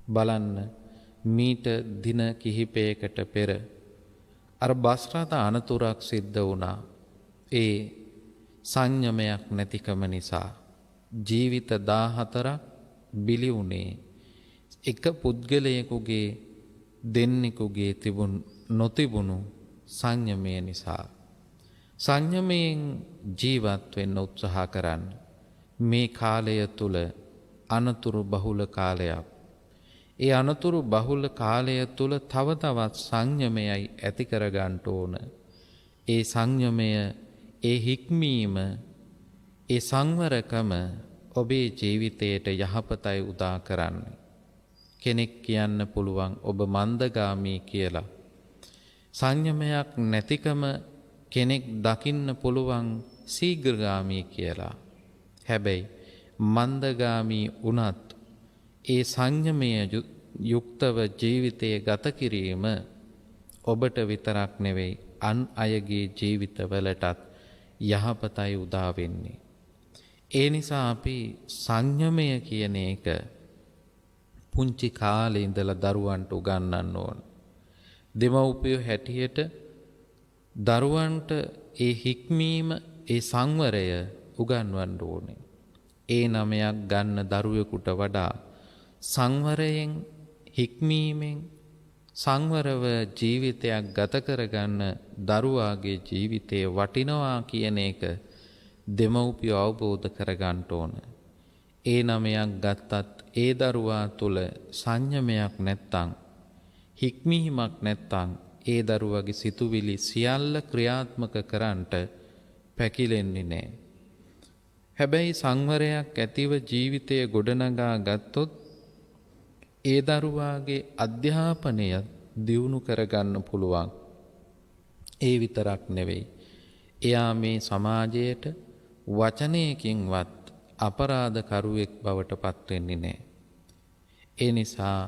බලන්න මීට දින කිහිපයකට පෙර අර බස් රථ අනතුරක් සිද්ධ වුණා. ඒ සංයමයක් නැතිකම නිසා ජීවිත 14ක් බිලි වුණේ එක පුද්ගලයෙකුගේ දෙන්නෙකුගේ නොතිබුණු සංයමය නිසා. සංයමයෙන් ජීවත් වෙන්න උත්සාහ කරන්න. මේ කාලය තුල අනතුරු බහුල කාලයක්. ඒ අනතුරු බහුල කාලය තුල තව තවත් සංයමයයි ඇති කර ගන්න ඕන. ඒ සංයමය, ඒ හික්මීම, ඒ සංවරකම ඔබේ ජීවිතයට යහපතයි උදා කරන්නේ. කෙනෙක් කියන්න පුළුවන් ඔබ මන්දගාමී කියලා. සංයමයක් නැතිකම කෙනෙක් දකින්න පුළුවන් ශීඝ්‍රගාමී කියලා. හැබැයි මන්දගාමී වුණත් ඒ සංයමය යුක්තව ජීවිතය ගත කිරීම ඔබට විතරක් නෙවෙයි අන් අයගේ ජීවිතවලටත් යහපතයි උදා වෙන්නේ. ඒ නිසා අපි සංයමය කියන එක පුංචි කාලේ ඉඳලා දරුවන්ට උගන්වන්න ඕන. දෙමව්පියෝ හැටියට දරුවන්ට ඒ හික්මීම, ඒ සංවරය උගන්වන්න ඕනේ. ඒ නමයක් ගන්න දරුවෙකුට වඩා සංවරයෙන්, හික්මීමෙන් සංවරව ජීවිතයක් ගත කරගන්න දරුවාගේ ජීවිතයේ වටිනවා කියන එක දෙමව්පියෝ අවබෝධ කරගන්න ඕන. ඒ නමයක් ගත්තත් ඒ දරුවා තුල සංයමයක් නැත්තම්, හික්මීමක් නැත්තම් ඒ දරුවගේ සිතුවිලි සියල්ල ක්‍රියාත්මක කරන්නට පැකිලෙන්නේ නැහැ. හැබැයි සංවරයක් ඇතිව ජීවිතය ගොඩනගා ගත්තොත් ඒ දරුවාගේ අධ්‍යාපනය දියුණු කරගන්න පුළුවන්. ඒ විතරක් නෙවෙයි. එයා මේ සමාජයට වචනයකින්වත් අපරාධකරුවෙක් බවට පත් වෙන්නේ නැහැ. ඒ නිසා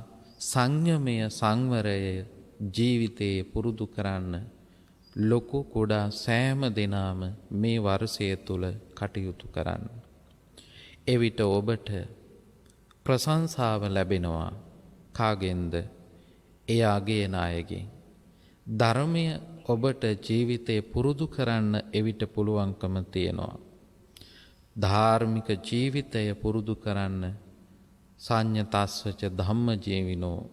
සංයමය, සංවරය ජීවිතයේ පුරුදු කරන්න ලොකු කුඩා සෑම දිනම මේ වර්ෂය තුල කටයුතු කරන්න. එවිට ඔබට ප්‍රශංසාව ලැබෙනවා. කාගෙන්ද? එයාගේ නායකගෙන්. ධර්මය ඔබට ජීවිතේ පුරුදු කරන්න එවිට පුළුවන්කම තියෙනවා. ධාර්මික ජීවිතය පුරුදු කරන්න සංයතස්සච ධම්ම ජීවිනෝ,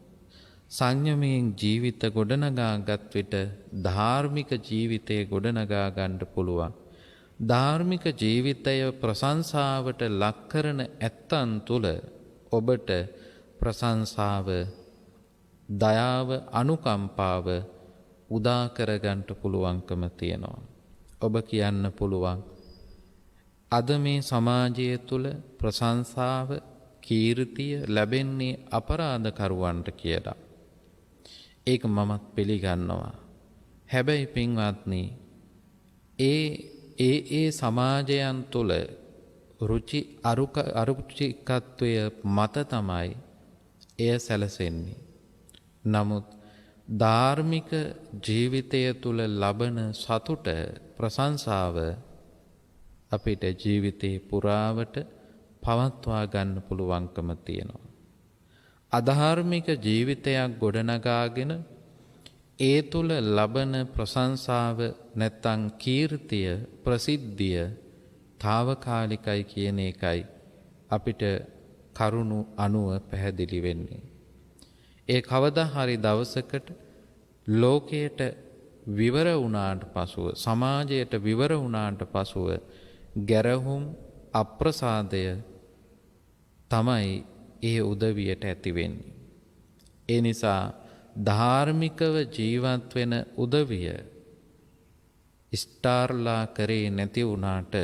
සංයමයෙන් ජීවිත ගොඩනගාගත් විට ධාර්මික ජීවිතය ගොඩනගා ගන්න පුළුවන්. ධාර්මික ජීවිතය ප්‍රශංසාවට ලක් කරන ඇත්තන් තුල ඔබට ප්‍රශංසාව, දයාව, අනුකම්පාව උදා කරගන්න පුළුවන්කම තියෙනවා. ඔබ කියන්න පුළුවන් අද මේ සමාජය තුල ප්‍රශංසාව, කීර්තිය ලැබෙන්නේ අපරාධකරුවන්ට කියලා. ඒක මමත් පිළිගන්නවා. හැබැයි පින්වත්නි, ඒ සමාජයන් තුල රුචි අරුචිකත්වය මත තමයි එය සැලසෙන්නේ. නමුත් ධාර්මික ජීවිතය තුල ලබන සතුට, ප්‍රශංසාව අපිට ජීවිතේ පුරාවට පවත්වා ගන්න පුළුවන්කම තියෙනවා. අධාර්මික ජීවිතයක් ගොඩනගාගෙන ඒ තුල ලබන ප්‍රශංසාව නැත්තම් කීර්තිය, ප්‍රසිද්ධිය తాවකාලිකයි කියන එකයි අපිට කරුණු අනුව පැහැදිලි වෙන්නේ. ඒ කවදා හරි දවසකට ලෝකයට විවර වුණාට පසුව, සමාජයට විවර වුණාට පසුව ගැරහුම්, අප්‍රසාදය තමයි ඒ උදවියට ඇති වෙන්නේ. ඒ නිසා ධාර්මිකව ජීවත් වෙන උදවිය ස්ටාර්ලා කරේ නැති වුණාට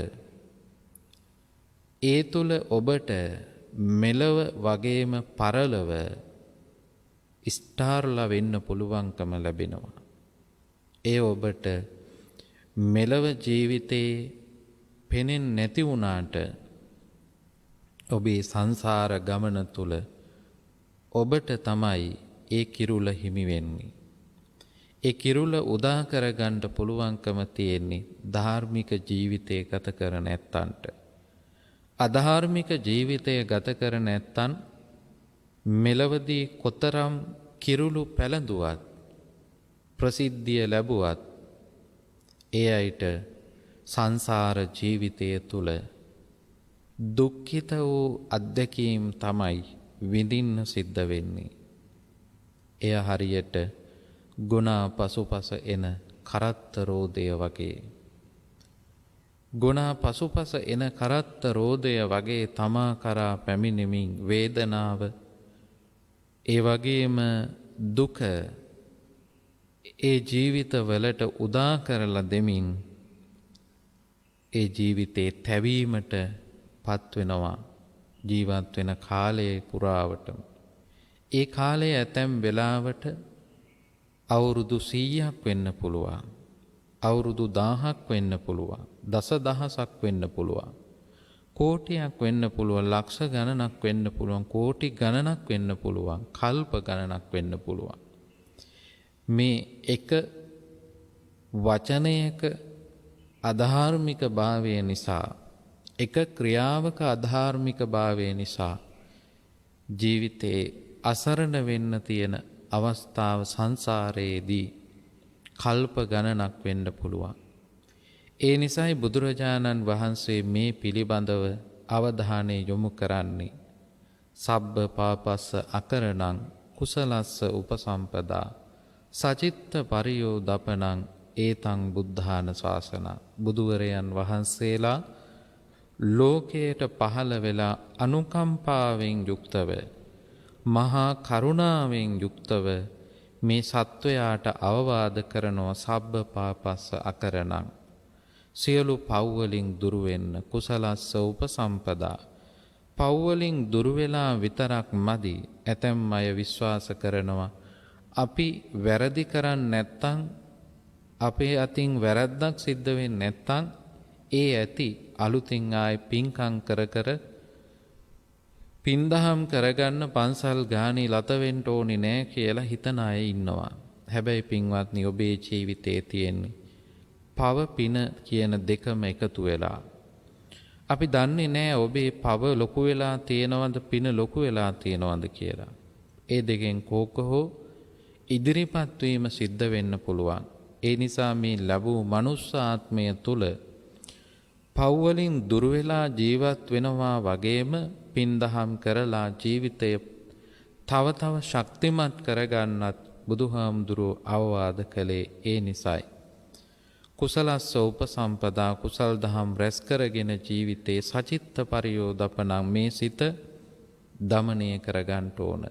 ඒ තුල ඔබට මෙලව වගේම පරලොව ස්ටාර්ලා වෙන්න පුළුවන්කම ලැබෙනවා. ඒ ඔබට මෙලව ජීවිතේ පෙනෙන්නේ නැති වුණාට ඔබේ සංසාර ගමන තුල ඔබට තමයි ඒ කිරුළ හිමි වෙන්නේ. ඒ කිරුළ උදා කරගන්න පුළුවන්කම තියෙන්නේ ධාර්මික ජීවිතය ගත කර නැත්තන්ට. අධාර්මික ජීවිතය ගත කර නැත්තන් මෙලවදී කොතරම් කිරුළු පැළඳුවත් ප්‍රසිද්ධිය ලැබුවත් ඒ අයට සංසාර ජීවිතය තුල දුක්ඛිත වූ අත්දැකීම් තමයි විඳින්න සිද්ධ වෙන්නේ. එය හරියට ගුණා පසුපස එන කරත්ත රෝදය වගේ. ගුණා පසුපස එන කරත්ත රෝදය වගේ තමා කරා පැමිණෙමින් වේදනාව ඒ වගේම දුක ඒ ජීවිතවලට උදා කරලා දෙමින් ඒ ජීවිතේ තැවීමට පත් වෙනවා ජීවත් වෙන කාලයේ පුරාවටම. ඒ කාලය ඇතැම් වෙලාවට අවුරුදු 100ක් වෙන්න පුළුවන්. අවුරුදු 1000ක් වෙන්න පුළුවන්. දසදහසක් වෙන්න පුළුවන්. කෝටියක් වෙන්න පුළුවන්. ලක්ෂ ගණනක් වෙන්න පුළුවන්. කෝටි ගණනක් වෙන්න පුළුවන්. කල්ප ගණනක් වෙන්න පුළුවන්. මේ එක වචනයක අධාර්මික භාවය නිසා එක ක්‍රියාවක අධාර්මික භාවය නිසා ජීවිතේ අසරණ වෙන්න තියෙන අවස්ථාව සංසාරයේදී කල්ප ගණනක් වෙන්න පුළුවන්. ඒ නිසායි බුදුරජාණන් වහන්සේ මේ පිළිබඳව අවධානය යොමු කරන්නේ සබ්බ පාපස්ස අකරණං කුසලස්ස උපසම්පදා සචිත්ත පරියෝදපනං ඒතං බුද්ධාන ශාසන. බුදුවරයන් වහන්සේලා ලෝකයට පහළ වෙලා අනුකම්පාවෙන් යුක්තව මහා කරුණාවෙන් යුක්තව මේ සත්වයාට අවවාද කරනවා සබ්බ පාපස්ස අකරණං සියලු පව් වලින් දුරු වෙන්න කුසලස්ස උපසම්පදා. පව් වලින් දුරු වෙලා විතරක් මදි. ඇතැම් අය විශ්වාස කරනවා අපි වැරදි කරන්නේ නැත්තම් අපේ අතින් වැරද්දක් සිද්ධ වෙන්නේ නැත්තම් ඒ ඇති අලුතින් ආයේ පින්කම් කර කර පින්දහම් කරගන්න පන්සල් ගානේ ලත වෙන්න ඕනේ නෑ කියලා හිතන අය ඉන්නවා. හැබැයි පින්වත්නි ඔබේ ජීවිතයේ තියෙන්නේ පව පින කියන දෙකම එකතු වෙලා. අපි දන්නේ නෑ ඔබේ පව ලොකු වෙලා තියෙනවද පින ලොකු වෙලා තියෙනවද කියලා. ඒ දෙකෙන් කෝක හෝ ඉදිරිපත් වීම සිද්ධ වෙන්න පුළුවන්. ඒ නිසා මේ ලැබූ මනුස්ස ආත්මය තුල පව් වලින් දුර වෙලා ජීවත් වෙනවා වගේම පින්දහම් කරලා ජීවිතය තව තව ශක්තිමත් කරගන්නත් බුදුහාමුදුරුවෝ අවවාද කළේ ඒ නිසයි. කුසලස්ස උපසම්පදා කුසල් දහම් රැස් කරගෙන ජීවිතේ සචිත්ත පරියෝදපණං මේ සිත දමනය කරගන්න ඕන.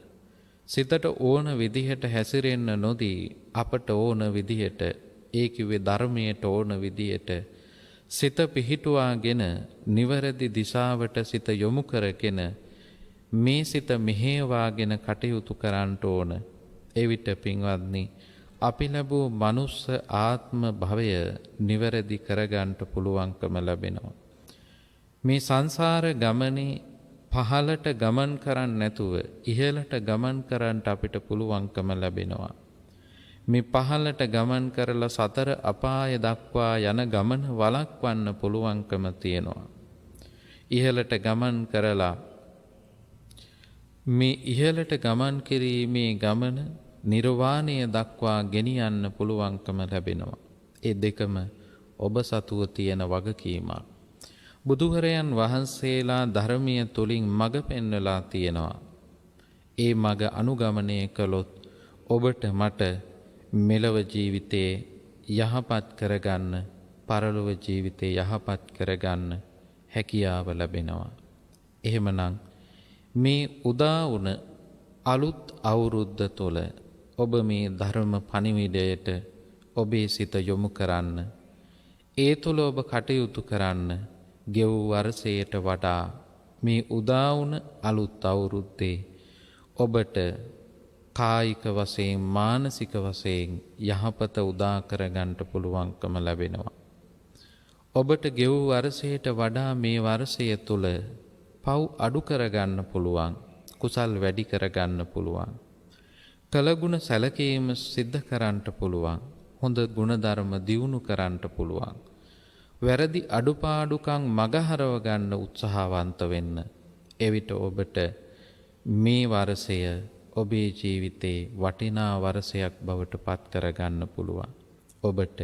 සිතට ඕන විදිහට හැසිරෙන්න නොදී අපට ඕන විදිහට ඒ කිව්වේ ධර්මයට ඕන විදිහට සිත පිහිටුවාගෙන නිවැරදි දිශාවට සිත යොමු කරගෙන මේ සිත මෙහෙවාගෙන කටයුතු කරන්න ඕන. එවිට පින්වත්නි අපි ලැබූ මනුස්ස ආත්ම භවය නිවැරදි කරගන්න පුළුවන්කම ලැබෙනවා. මේ සංසාර ගමනේ පහළට ගමන් කරන්න නැතුව ඉහළට ගමන් කරන්න අපිට පුළුවන්කම ලැබෙනවා. මේ පහළට ගමන් කරලා සතර අපාය දක්වා යන ගමන වළක්වන්න පුළුවන්කම තියෙනවා. ඉහළට ගමන් කරලා මේ ඉහළට ගමන් කිරීමේ ගමන නිර්වාණය දක්වා ගෙනියන්න පුළුවන්කම ලැබෙනවා. ඒ දෙකම ඔබ සතුව තියෙන වගකීමක්. බුදුහරයන් වහන්සේලා ධර්මීය තුලින් මඟ පෙන්වලා තියෙනවා. ඒ මඟ අනුගමනය කළොත් ඔබට මට මෙලව ජීවිතේ යහපත් කරගන්න, පරලොව ජීවිතේ යහපත් කරගන්න හැකියාව ලැබෙනවා. එහෙමනම් මේ උදා වුණ අලුත් අවුරුද්ද තුළ ඔබ මේ ධර්ම පණිවිඩයට ඔබේ සිත යොමු කරන්න. ඒ තුළ ඔබ කටයුතු කරන්න. ගෙවූ වර්ෂයට වඩා මේ උදා වුණ අලුත් අවුරුද්දේ ඔබට කායික වශයෙන් මානසික වශයෙන් යහපත උදා කරගන්න පුළුවන්කම ලැබෙනවා. ඔබට ගෙවූ වර්ෂයට වඩා මේ වර්ෂය තුළ පව් අඩු කරගන්න පුළුවන්. කුසල් වැඩි කරගන්න පුළුවන්. කළගුණ සැලකීම සිද්ධ කරන්නට පුළුවන්. හොඳ ගුණධර්ම දියුණු කරන්නට පුළුවන්. වැරදි අඩුපාඩුකම් මගහරව ගන්න උත්සාහවන්ත වෙන්න. එවිට ඔබට මේ වර්ෂය ඔබේ ජීවිතේ වටිනා වර්ෂයක් බවට පත් කරගන්න පුළුවන්. ඔබට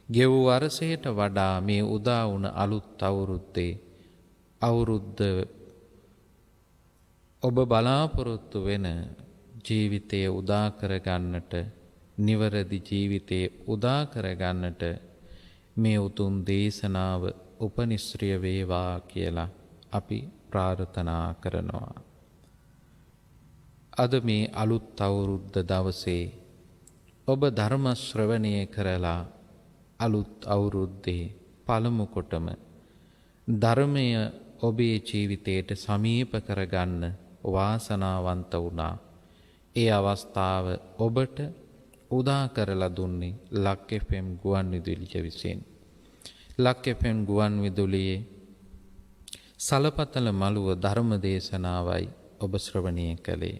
ගෙව් වර්ෂයට වඩා මේ උදා වුණ අලුත් අවුරුද්දේ අවුරුද්ද ඔබ බලාපොරොත්තු වෙන ජීවිතය උදා කරගන්නට, නිවැරදි ජීවිතය උදා කරගන්නට මේ උතුම් දේශනාව උපනිශ්‍රිය වේවා කියලා අපි ප්‍රාර්ථනා කරනවා. අද මේ අලුත් අවුරුද්ද දවසේ ඔබ ධර්ම ශ්‍රවණය කරලා අලුත් අවුරුද්දේ පළමු කොටම ධර්මය ඔබේ ජීවිතයට සමීප කරගන්න වාසනාවන්ත වුණා. ඒ අවස්ථාව ඔබට උදා කරලා දුන්නේ ලක් FM ගුවන් විදුලිය විසින්. ලක් FM ගුවන් විදුලියේ සලපතල මළුව ධර්ම දේශනාවයි ඔබ ශ්‍රවණය කළේ.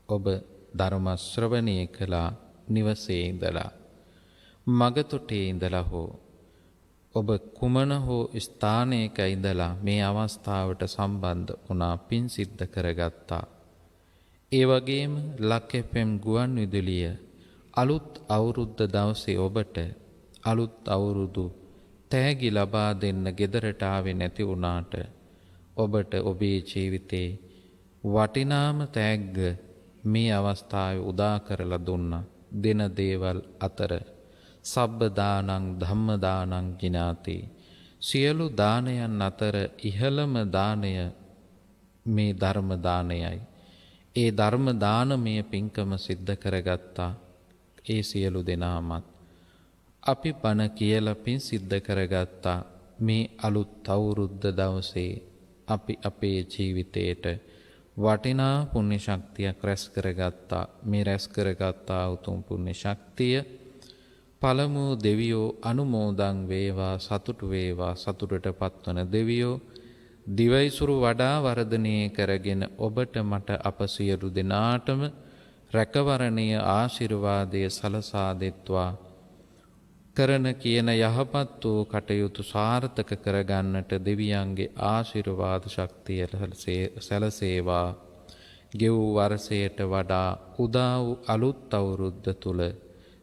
ඔබ ධර්ම ශ්‍රවණය කළා නිවසේ ඉඳලා, මගතොටේ ඉඳලා හෝ ඔබ කුමන හෝ ස්ථානයක ඉඳලා මේ අවස්ථාවට සම්බන්ධ වුණා, පින් සිද්ධ කරගත්තා. ඒ වගේම ලක් FM ගුවන් විදුලිය අලුත් අවුරුද්ද දවසේ ඔබට අලුත් අවුරුදු තෑගි ලබා දෙන්න ගෙදරට ආවේ නැති වුණාට ඔබට ඔබේ ජීවිතේ වටිනාම තෑග්ග මේ අවස්ථාවේ උදා කරලා දුන්නා. දෙන දේවල් අතර සබ්බ දානං ධම්ම දානං ජිනාති, සියලු දානයන් අතර ඉහළම දානය මේ ධර්ම දානයයි. ඒ ධර්ම දානමය පින්කම සිද්ධ කරගත්තා. ඒ සියලු දෙනාමත් අපි බණ කියලා පින් සිද්ධ කරගත්තා. මේ අලුත් අවුරුද්ද දවසේ අපි අපේ ජීවිතයට වටිනා පුණ්‍ය ශක්තියක් රැස් කරගත්තා. මේ රැස් කරගත්තා උතුම් පුණ්‍ය ශක්තිය පළමු දෙවියෝ අනුමෝදන් වේවා, සතුටු වේවා. සතුටට පත්වන දෙවියෝ දිවයිසුරු වඩා වර්ධනය කරගෙන ඔබට මට අප සියලු දෙනාටම රැකවරණීය ආශිර්වාදය සලසා දෙත්වා. කරන කියන යහපත් වූ කටයුතු සාර්ථක කරගන්නට දෙවියන්ගේ ආශිර්වාද ශක්තිය සැලසේවා. ගෙව් වර්ෂයට වඩා උදා වූ අලුත් අවුරුද්ද තුල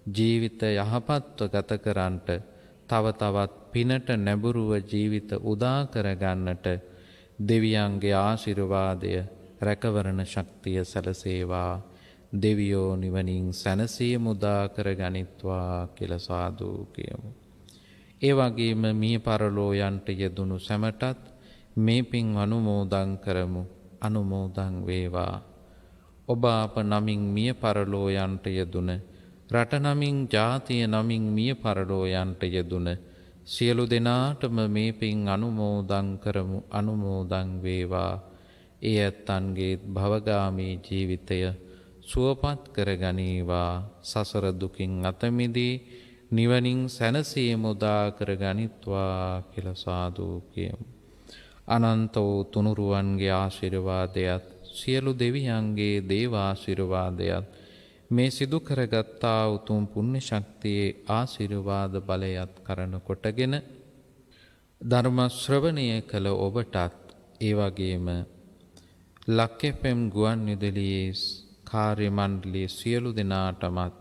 ජීවිත යහපත්ව ගත කරන්නට, තව තවත් පිනට නැඹුරුව ජීවිත උදා කරගන්නට දෙවියන්ගේ ආශිර්වාදය රැකවරණ ශක්තිය සැලසේවා. දෙවියෝ නිවනින් සැනසීම උදා කරගනිත්වා කියලා සාදු කියමු. ඒ වගේම මිය පරලෝ යන්ට යෙදුණු සැමටත් මේ පින් අනුමෝදන් කරමු. අනුමෝදන් වේවා. ඔබ අප නමින් මිය පරලෝ යන්ට යෙදුණ, රට නමින් ජාතිය නමින් මිය පරලෝ යන්ට යෙදුණ සියලු දෙනාටම මේ පින් අනුමෝදන් කරමු. අනුමෝදන් වේවා. ඒ ඇත්තන්ගේ භවගාමී ජීවිතය සුවපත් කරගනීවා. සසර දුකින් අත මිදී නිවනින් සැනසීම උදා කරගනිත්වා කියලා සාදු කියමු. අනන්ත වූ තුනුරුවන්ගේ ආශිර්වාදයත්, සියලු දෙවියන්ගේ දේව ආශිර්වාදයත්, මේ සිදු කරගත්තා උතුම් පුණ්‍ය ශක්තියේ ආශිර්වාද බලයත් කරන කොටගෙන ධර්ම ශ්‍රවණය කළ ඔබටත්, ඒ වගේම ලක් FM ගුවන් විදුලියේ කාර්ය මණ්ඩලයේ සියලු දෙනාටමත්,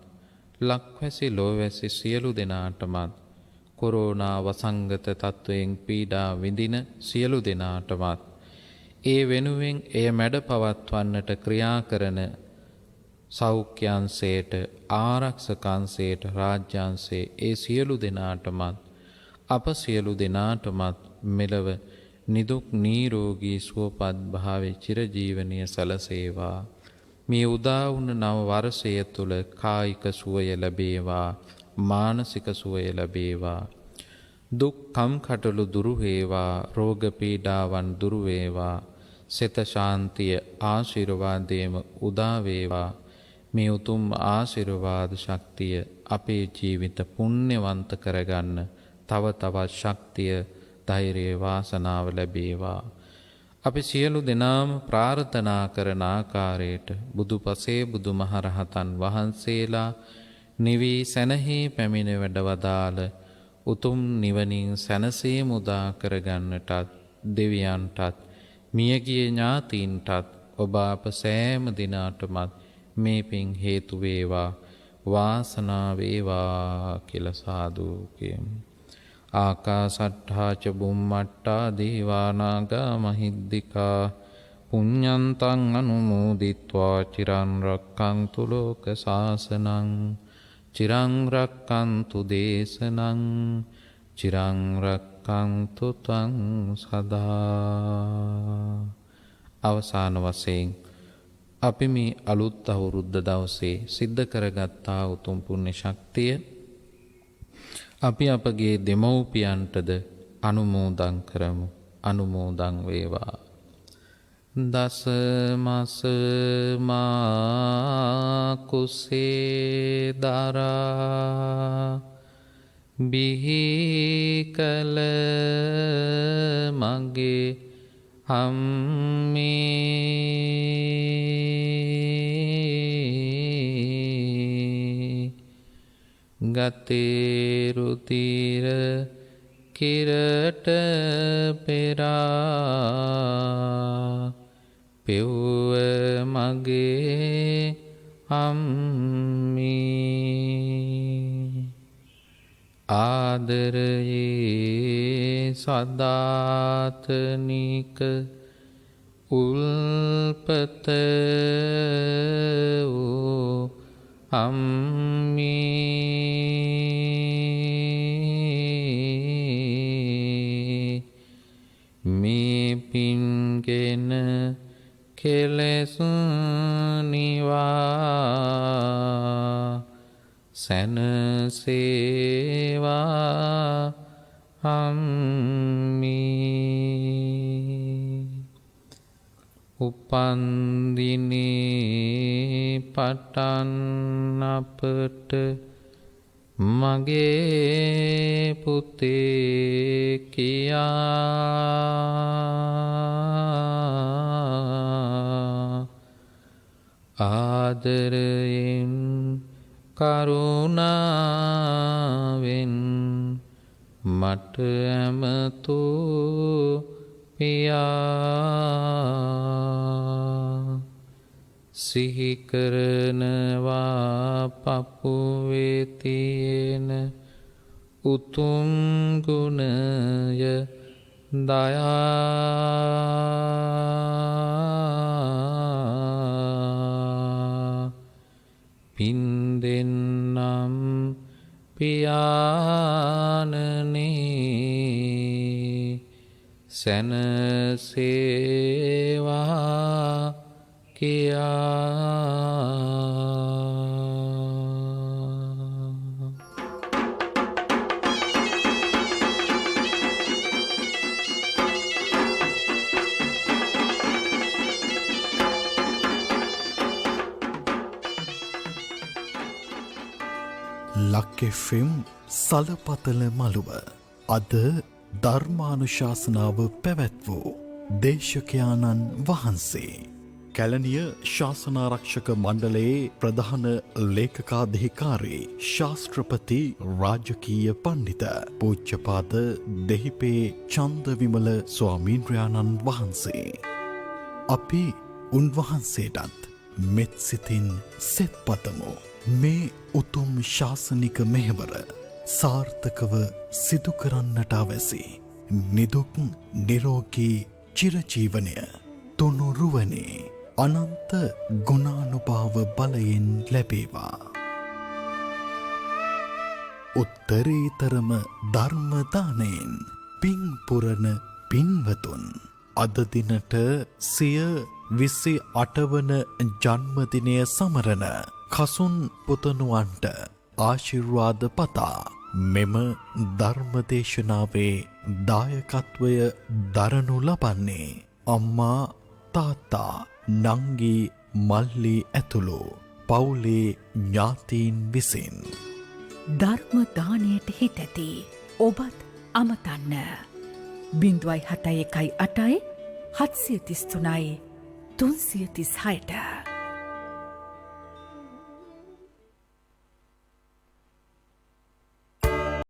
ලක්වැසි ලෝවැසි සියලු දෙනාටමත්, කොරෝනා වසංගත තත්වයෙන් පීඩා විඳින සියලු දෙනාටමත්, ඒ වෙනුවෙන් එය මැඩ පවත්වන්නට ක්‍රියා කරන සෞඛ්‍යංශයට, ආරක්ෂකංශයට, රාජ්‍යංශයේ ඒ සියලු දෙනාටමත්, අප සියලු දෙනාටමත් මෙලව නිදුක් නිරෝගී සුවපත් භාවයේ චිරජීවනීය සලසේවා. මේ උදා වුණ නව වර්ෂය තුල කායික සුවය ලැබේවා, මානසික සුවය ලැබේවා, දුක් කම්කටොළු දුරු වේවා, රෝග පීඩාවන් දුරු වේවා, සිත ශාන්තිය ආශිර්වාදයේම උදා වේවා. මේ උතුම් ආශිර්වාද ශක්තිය අපේ ජීවිත පුණ්‍යවන්ත කරගන්න තව තවත් ශක්තිය, ධෛර්යය, වාසනාව ලැබේවා. අපි සියලු දෙනාම ප්‍රාර්ථනා කරන ආකාරයට බුදුපසේ බුදුමහරහතන් වහන්සේලා නිවි සැනහි පැමිණ වැඩවදාළ උතුම් නිවනින් සැනසී මුදා කරගන්නටත් දෙවියන්ටත් මියගිය ඥාතීන්ටත් ඔබ අප සෑම දිනාටමත් මේ පින් හේතු වේවා වාසනාව වේවා කියලා සාදු කියමු. ආකාසට්ඨා ච බුම්මට්ඨා දීවානාගා මහිද්దికා පුඤ්ඤන්තං අනුමෝදිත්වා චිරන් රක්ඛන්තු ලෝක සාසනං චිරං රක්ඛන්තු දේශනං චිරං රක්ඛන්තු ත්වං සදා. අවසාන වශයෙන් අපි මේ අලුත් අවුරුද්ද දවසේ සිද්ධ කරගත්තා උතුම් පුණ්‍ය ශක්තිය අපි අපගේ දෙමව්පියන්ටද අනුමෝදන් කරමු. අනුමෝදන් වේවා. දස මස මා කුසේ දරා බිහි කල මගේ හම්මේ ගතේ රුතිර කිරට පෙරා පෙව්ව මගේ අම්මී ආදරයේ සදාතනික උල්පත වූ අම්මී මේ පින්ගෙන කෙලෙසුනිවා සැනසේවා අම්මී උපන්දිනේ පටන් අපට මගේ පුතේ කියා ආදරයෙන් කරුණාවෙන් මට ඇමතු පියා සිහි කරනවා පපුවේ තියෙන උතුම් ගුණය දයා පින් දෙන්නම් පියාණනේ සැනසේවා කියා. ලක් FM සලපතල මළුව අද ධර්මානුශාසනාව පැවැත් වූ දේශකයාණන් වහන්සේ කැලණිය ශාසනාරක්ෂක මණ්ඩලයේ ප්‍රධාන ලේකකාධිකාරී ශාස්ත්‍රපති රාජකීය පණ්ඩිත පූජ්‍යපාද දෙහිපේ චන්දවිමල ස්වාමීන්ද්‍රයාණන් වහන්සේ. අපි උන්වහන්සේටත් මෙත් සිතින් සෙත් පතමු. මේ උතුම් ශාසනික මෙහෙවර සාර්ථකව සිදු කරන්නට අවැසි නිදුක් නිරෝගී චිරජීවනය තුනුරුවනේ අනන්ත ගුණානුභාව බලයෙන් ලැබේවා. උත්තරීතරම ධර්ම දානයෙන් පින් පුරන පින්වතුන් අද දිනට සිය 28 වන ජන්මදිනය සමරන කසුන් පුතණුවන්ට ආශිර්වාද පතා මෙම ධර්මදේශනාවේ දායකත්වය දරනු ලබන්නේ අම්මා තාත්තා නංගි මල්ලි ඇතුළු පවුලේ ඥාතීන් විසින්. ධර්ම දානයට හිත ඇති ඔබත් අමතන්න 0.71 8 733යි 336ට.